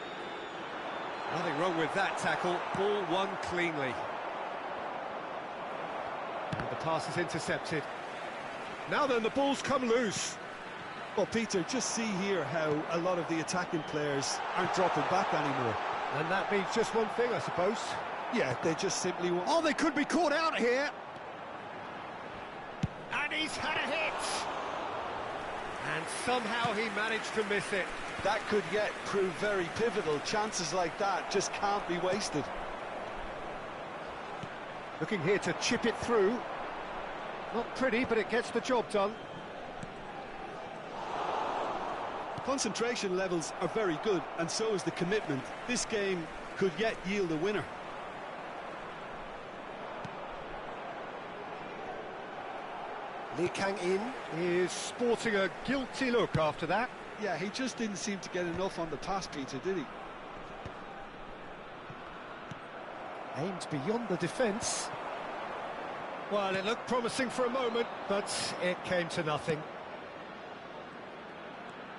Nothing wrong with that tackle. Ball won cleanly. And the pass is intercepted. Now then, the ball's come loose. Well, Peter, just see here how a lot of the attacking players aren't dropping back anymore. And that means just one thing, I suppose. Yeah, they just simply want... Oh, they could be caught out here. And he's had a hit. And somehow he managed to miss it. That could yet prove very pivotal. Chances like that just can't be wasted. Looking here to chip it through. Not pretty, but it gets the job done. Concentration levels are very good, and so is the commitment. This game could yet yield a winner. Lee Kang-in is sporting a guilty look after that. Yeah, he just didn't seem to get enough on the pass, Peter, did he? Aimed beyond the defence. Well, it looked promising for a moment, but it came to nothing.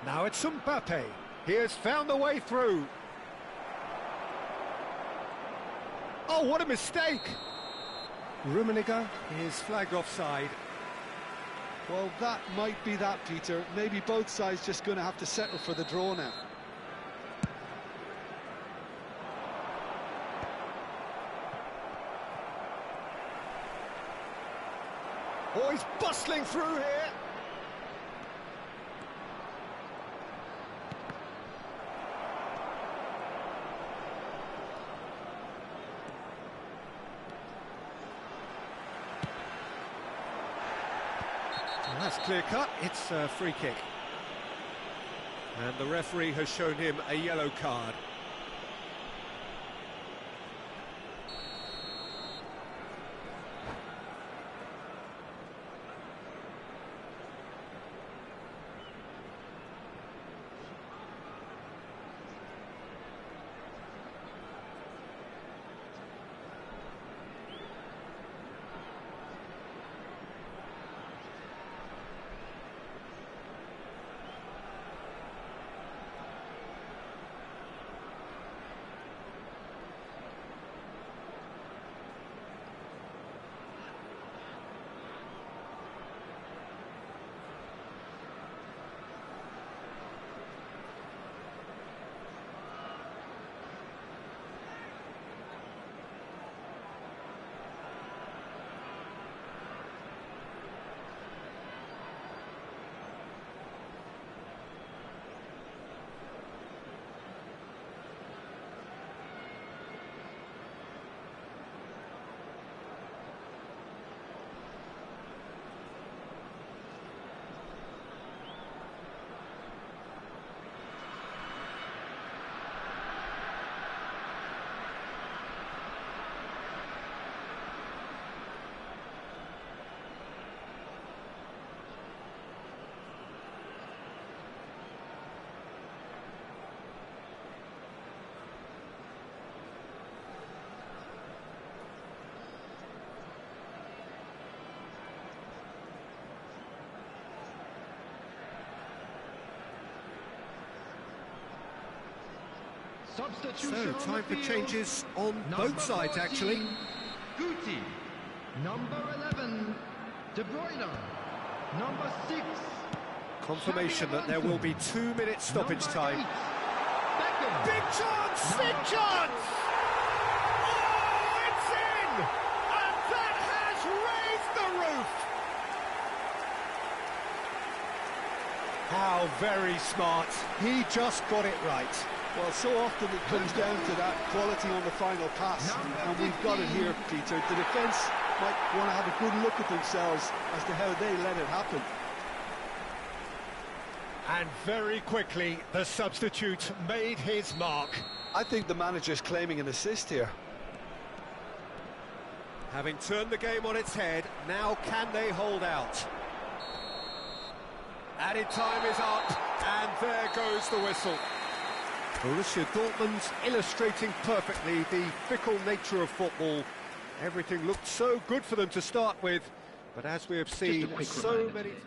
Now it's Mbappe. He has found the way through. Oh, what a mistake! Rummenigge is flagged offside. Well, that might be that, Peter. Maybe both sides just going to have to settle for the draw now. Oh, he's bustling through here. Well, that's clear cut. It's a free kick. And the referee has shown him a yellow card. Substitution So, time for field. changes on both sides, actually. Guti. Number 11, De Bruyne. Number 6. Confirmation that there will be 2 minutes stoppage Number time. 8, Beckham. Big chance! Big chance! Oh, it's in! And that has raised the roof! How very smart. He just got it right. Well, so often it comes down to that quality on the final pass, and we've got it here, Peter. The defence might want to have a good look at themselves as to how they let it happen. And very quickly, the substitute made his mark. I think the manager's claiming an assist here. Having turned the game on its head, now can they hold out? Added time is up, and there goes the whistle. Borussia Dortmund illustrating perfectly the fickle nature of football. Everything looked so good for them to start with, but as we have seen so many times...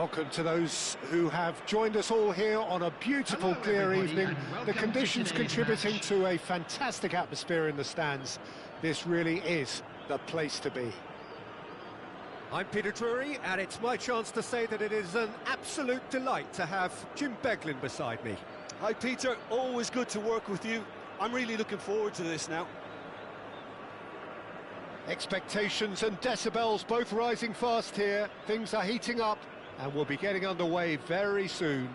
Welcome to those who have joined us all here on a beautiful, clear evening. The conditions contributing to a fantastic atmosphere in the stands. This really is the place to be. I'm Peter Drury, and it's my chance to say that it is an absolute delight to have Jim Beglin beside me. Hi Peter, always good to work with you. I'm really looking forward to this now. Expectations and decibels both rising fast here. Things are heating up and we'll be getting underway very soon.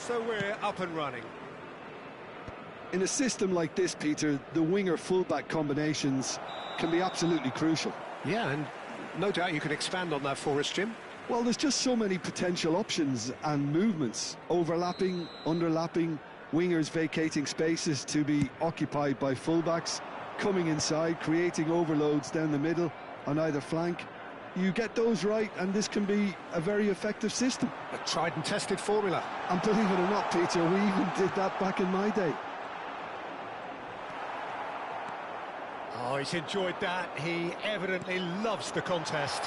So we're up and running. In a system like this, Peter, the winger-fullback combinations can be absolutely crucial. Yeah, and no doubt you can expand on that for us, Jim. Well, there's just so many potential options and movements. Overlapping, underlapping, wingers vacating spaces to be occupied by fullbacks, coming inside, creating overloads down the middle on either flank. You get those right, and this can be a very effective system. A tried and tested formula. And believe it or not, Peter, we even did that back in my day. Oh, he's enjoyed that. He evidently loves the contest.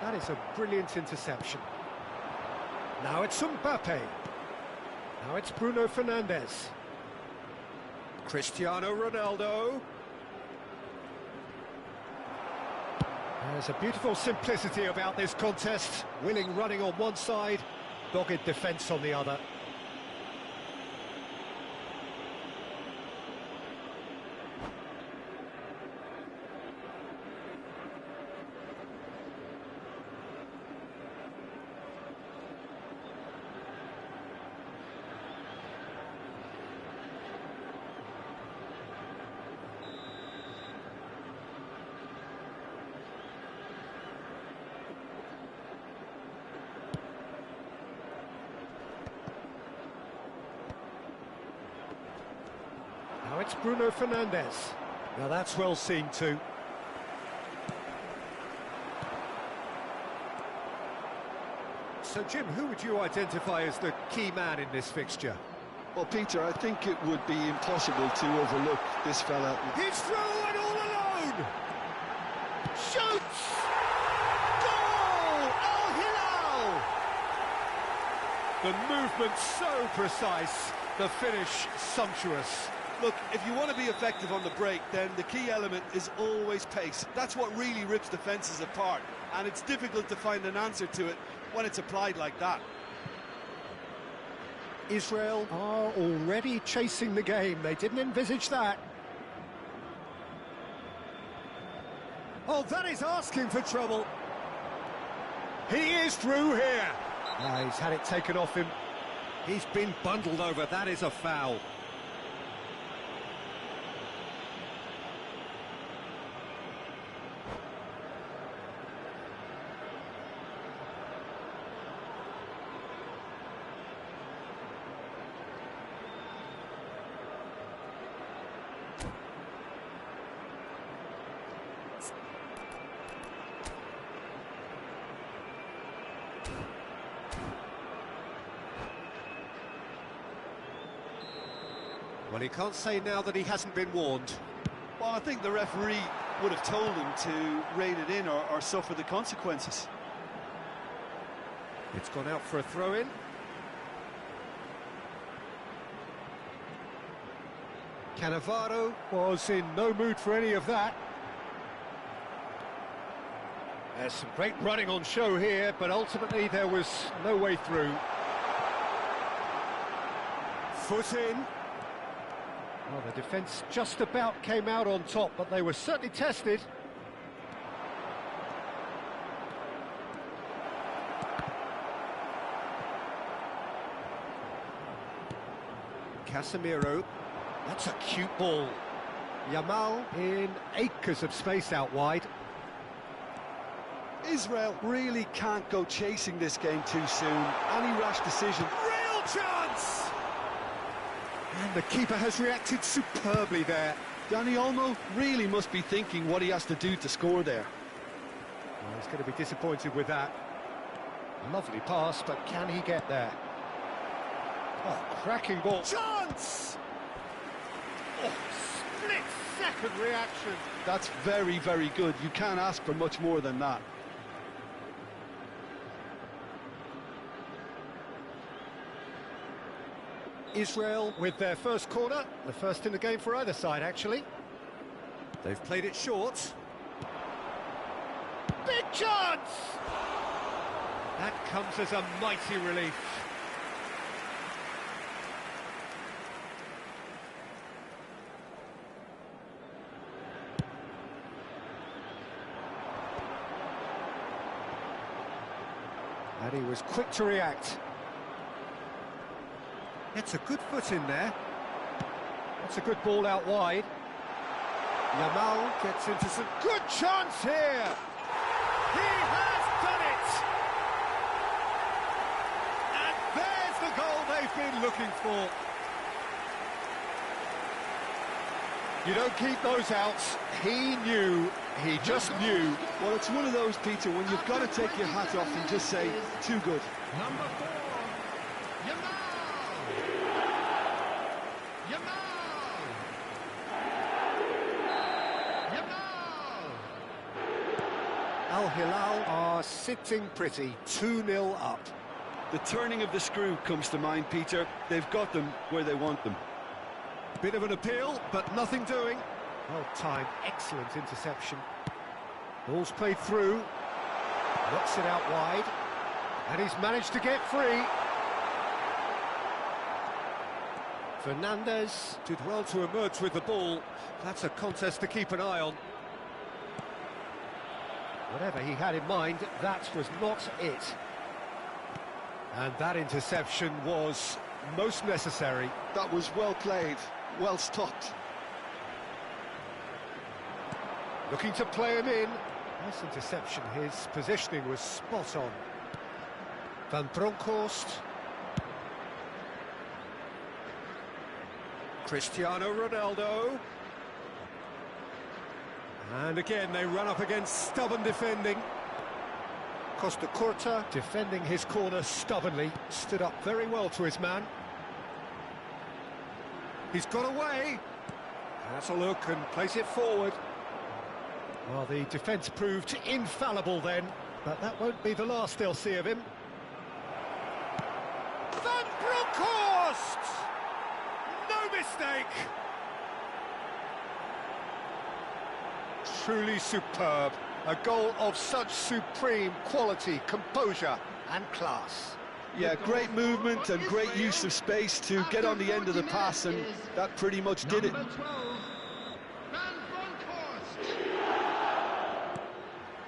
That is a brilliant interception. Now it's Mbappe. Now it's Bruno Fernandes. Cristiano Ronaldo. There's a beautiful simplicity about this contest. Willing running on one side, dogged defence on the other. Now it's Bruno Fernandes. Now that's well seen too. So Jim, who would you identify as the key man in this fixture? Well, Peter, I think it would be impossible to overlook this fella. He's through and all alone! Shoots! Goal! Al Hilal! The movement so precise, the finish sumptuous. Look, if you want to be effective on the break, then the key element is always pace. That's what really rips defences apart, and it's difficult to find an answer to it when it's applied like that. Israel are already chasing the game. They didn't envisage that. Oh, that is asking for trouble. He is through here. He's had it taken off him. He's been bundled over. That is a foul. Well, he can't say now that he hasn't been warned. Well, I think the referee would have told him to rein it in or suffer the consequences. It's gone out for a throw-in. Cannavaro was in no mood for any of that. There's some great running on show here, but ultimately there was no way through. Foot in. Well, the defence just about came out on top, but they were certainly tested. Casemiro. That's a cute ball. Yamal in acres of space out wide. Israel really can't go chasing this game too soon. Any rash decision. Real chance! And the keeper has reacted superbly there. Dani Olmo really must be thinking what he has to do to score there. Well, he's going to be disappointed with that. Lovely pass, but can he get there? Oh, cracking ball. Chance! Oh, split-second reaction. That's very, very good. You can't ask for much more than that. Israel with their first corner, the first in the game for either side, actually. They've played it short. Big chance! That comes as a mighty relief. And he was quick to react. It's a good foot in there. That's a good ball out wide. Yamal gets into some good chance here. He has done it. And there's the goal they've been looking for. You don't keep those outs. He knew. He just knew. Well, it's one of those, Peter, when you've got to take your hat off and just say, too good. Number 4, Yamal! Al Hilal are sitting pretty, 2-0 up. The turning of the screw comes to mind, Peter. They've got them where they want them. Bit of an appeal, but nothing doing. Well timed, excellent interception. Ball's played through. Knocks it out wide. And he's managed to get free. Fernandez did well to emerge with the ball. That's a contest to keep an eye on. Whatever he had in mind, that was not it. And that interception was most necessary. That was well played, well stopped. Looking to play him in. Nice interception, his positioning was spot on. Van Bronckhorst. Cristiano Ronaldo. And again, they run up against stubborn defending. Costa Curta defending his corner stubbornly, stood up very well to his man. He's got away. Has a look and plays it forward. Well, the defence proved infallible then, but that won't be the last they'll see of him. Van Bronckhorst! No mistake! Truly superb. A goal of such supreme quality, composure and class. Yeah, great movement and great use of space to get on the end of the pass, and that pretty much did it. Number 12, Van Bronckhorst.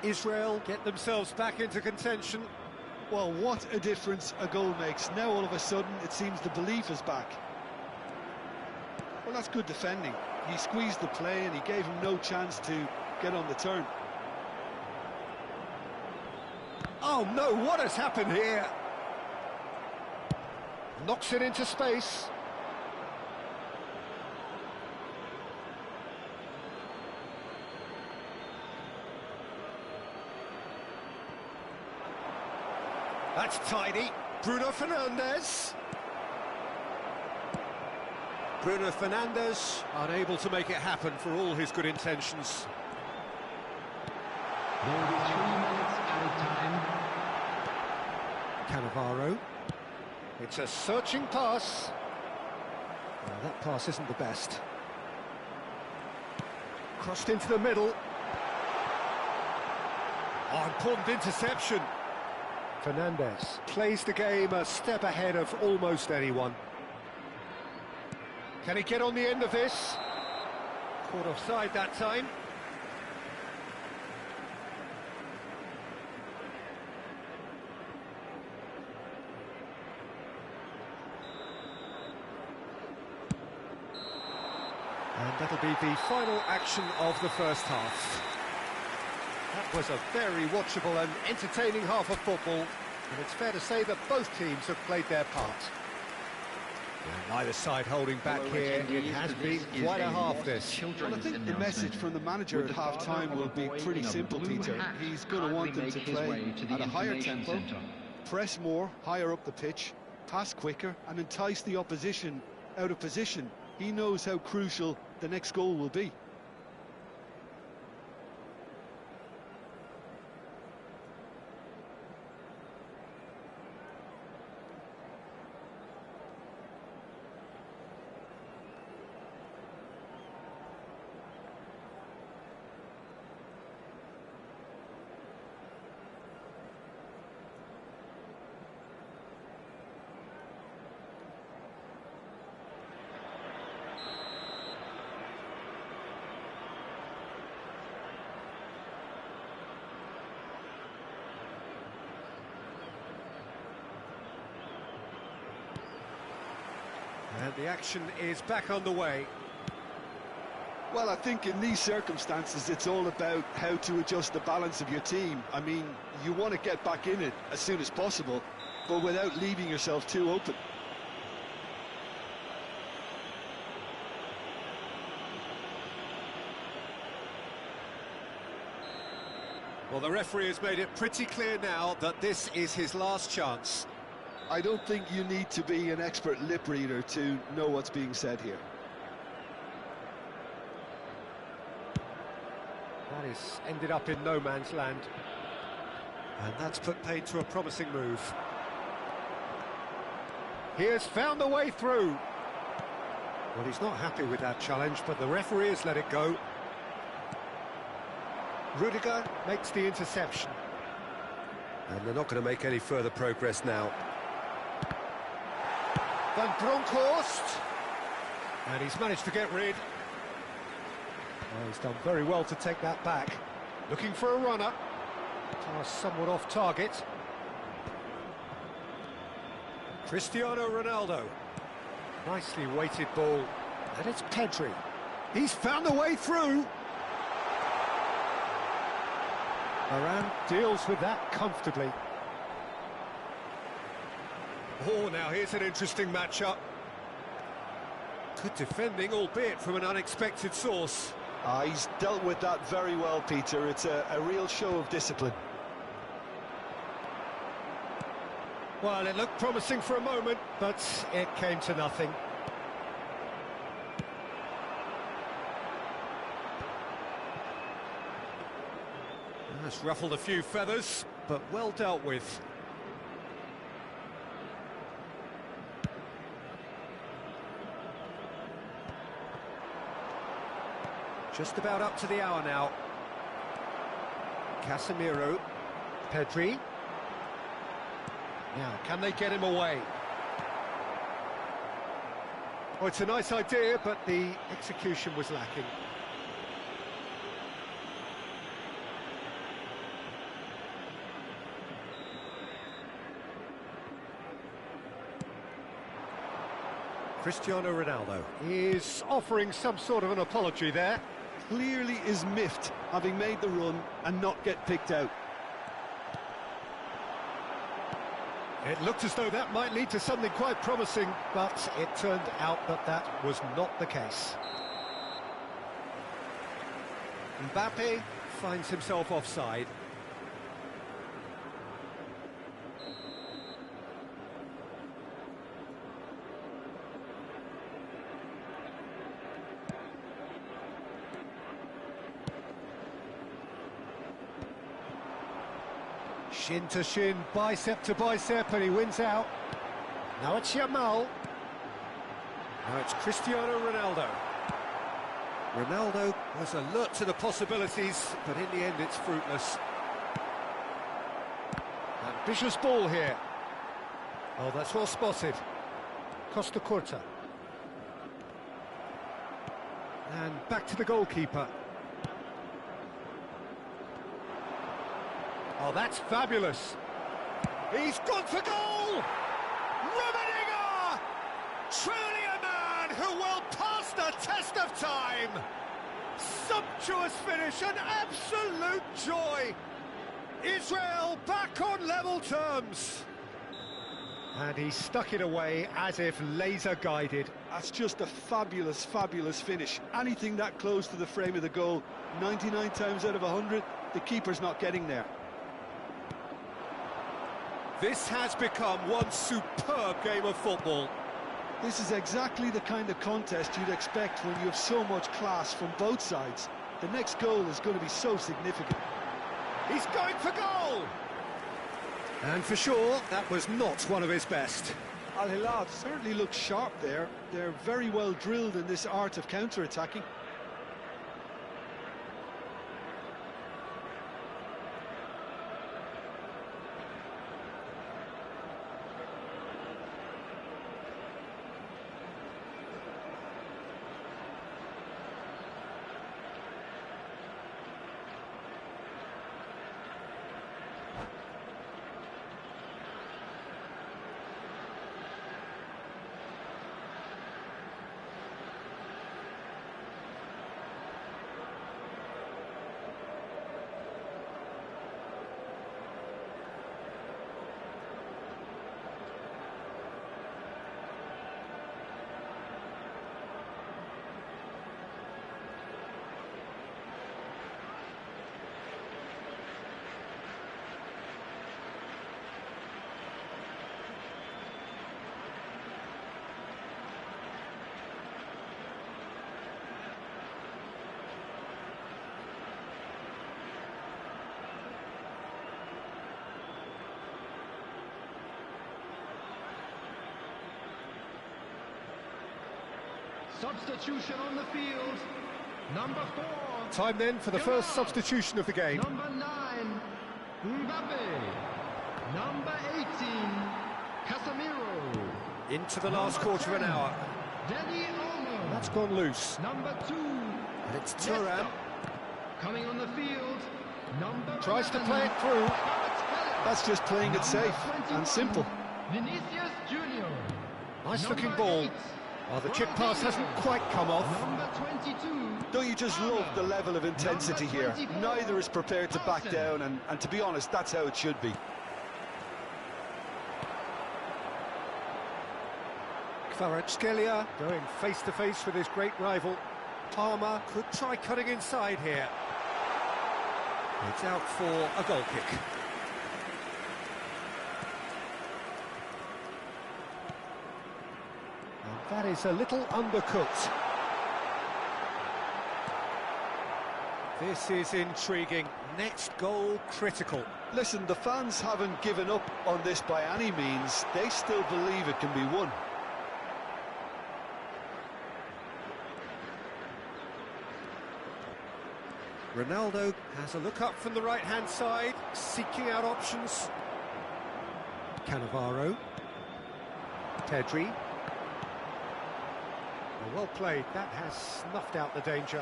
Israel get themselves back into contention. Well, what a difference a goal makes. Now all of a sudden it seems the belief is back. Well, that's good defending. He squeezed the play and he gave him no chance to get on the turn. Oh no, what has happened here? Knocks it into space. That's tidy. Bruno Fernandes. Bruno Fernandes unable to make it happen for all his good intentions. There will be 3 minutes added time. Cannavaro. It's a searching pass. Well, that pass isn't the best. Crossed into the middle. Oh, important interception. Fernandes plays the game a step ahead of almost anyone. Can he get on the end of this? Caught offside that time. And that'll be the final action of the first half. That was a very watchable and entertaining half of football, and it's fair to say that both teams have played their part. And neither side holding back here. It has been quite a half, this. Well, I think the message from the manager at half-time will be pretty simple, Peter. He's going to want them to play at a higher tempo, press more, higher up the pitch, pass quicker, and entice the opposition out of position. He knows how crucial the next goal will be. And the action is back on the way. Well, I think in these circumstances, it's all about how to adjust the balance of your team. I mean, you want to get back in it as soon as possible, but without leaving yourself too open. Well, the referee has made it pretty clear now that this is his last chance. I don't think you need to be an expert lip reader to know what's being said here. That is ended up in no man's land. And that's put paid to a promising move. He has found the way through. Well, he's not happy with that challenge, but the referee has let it go. Rudiger makes the interception. And they're not going to make any further progress now. Van Bronckhorst. And he's managed to get rid. Oh, he's done very well to take that back. Looking for a runner. Pass somewhat off target. Cristiano Ronaldo. Nicely weighted ball. And it's Pedri. He's found a way through. Varane deals with that comfortably. Oh, now here's an interesting matchup. Good defending, albeit from an unexpected source. He's dealt with that very well, Peter. It's a real show of discipline. Well, it looked promising for a moment, but it came to nothing. That's ruffled a few feathers, but well dealt with. Just about up to the hour now. Casemiro. Pedri. Now, can they get him away? Well, it's a nice idea, but the execution was lacking. Cristiano Ronaldo Is offering some sort of an apology there. Clearly is miffed, having made the run and not get picked out. It looked as though that might lead to something quite promising, but it turned out that that was not the case. Mbappe finds himself offside. Shin to shin, bicep to bicep, and he wins out. Now it's Yamal. Now it's Cristiano Ronaldo. Ronaldo was alert to the possibilities, but in the end it's fruitless. Ambitious ball here. Oh, that's well spotted. Costa Curta. And back to the goalkeeper. Oh, that's fabulous. He's gone for goal! Rummenigge! Truly a man who will pass the test of time! Sumptuous finish, an absolute joy! Israel back on level terms! And he stuck it away as if laser-guided. That's just a fabulous, fabulous finish. Anything that close to the frame of the goal, 99 times out of 100, the keeper's not getting there. This has become one superb game of football. This is exactly the kind of contest you'd expect when you have so much class from both sides. The next goal is going to be so significant. He's going for goal! And for sure, that was not one of his best. Al Hilal certainly looks sharp there. They're very well drilled in this art of counter-attacking. Substitution on the field. Number 4. Time then for the first substitution of the game. Number 9, Mbappe. Number 18, Casemiro. Into the last quarter of an hour. Dani Olmo. That's gone loose. Number 2. And it's Thuram. Coming on the field. Number Tries to 11, play it through. That's just playing it safe and simple. Vinicius Junior. Nice looking ball. Oh, the chip pass hasn't quite come off. Number 22. Don't you just love the level of intensity here? Neither is prepared to back down, and to be honest, that's how it should be. Kvaratskhelia going face-to-face with his great rival. Palmer could try cutting inside here. It's out for a goal kick. And that is a little undercooked. This is intriguing. Next goal critical. Listen, the fans haven't given up on this by any means. They still believe it can be won. Ronaldo has a look up from the right-hand side, seeking out options. Cannavaro. Pedri. Well played, that has snuffed out the danger.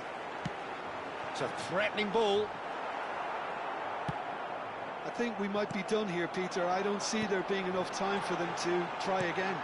It's a threatening ball. I think we might be done here, Peter. I don't see there being enough time for them to try again.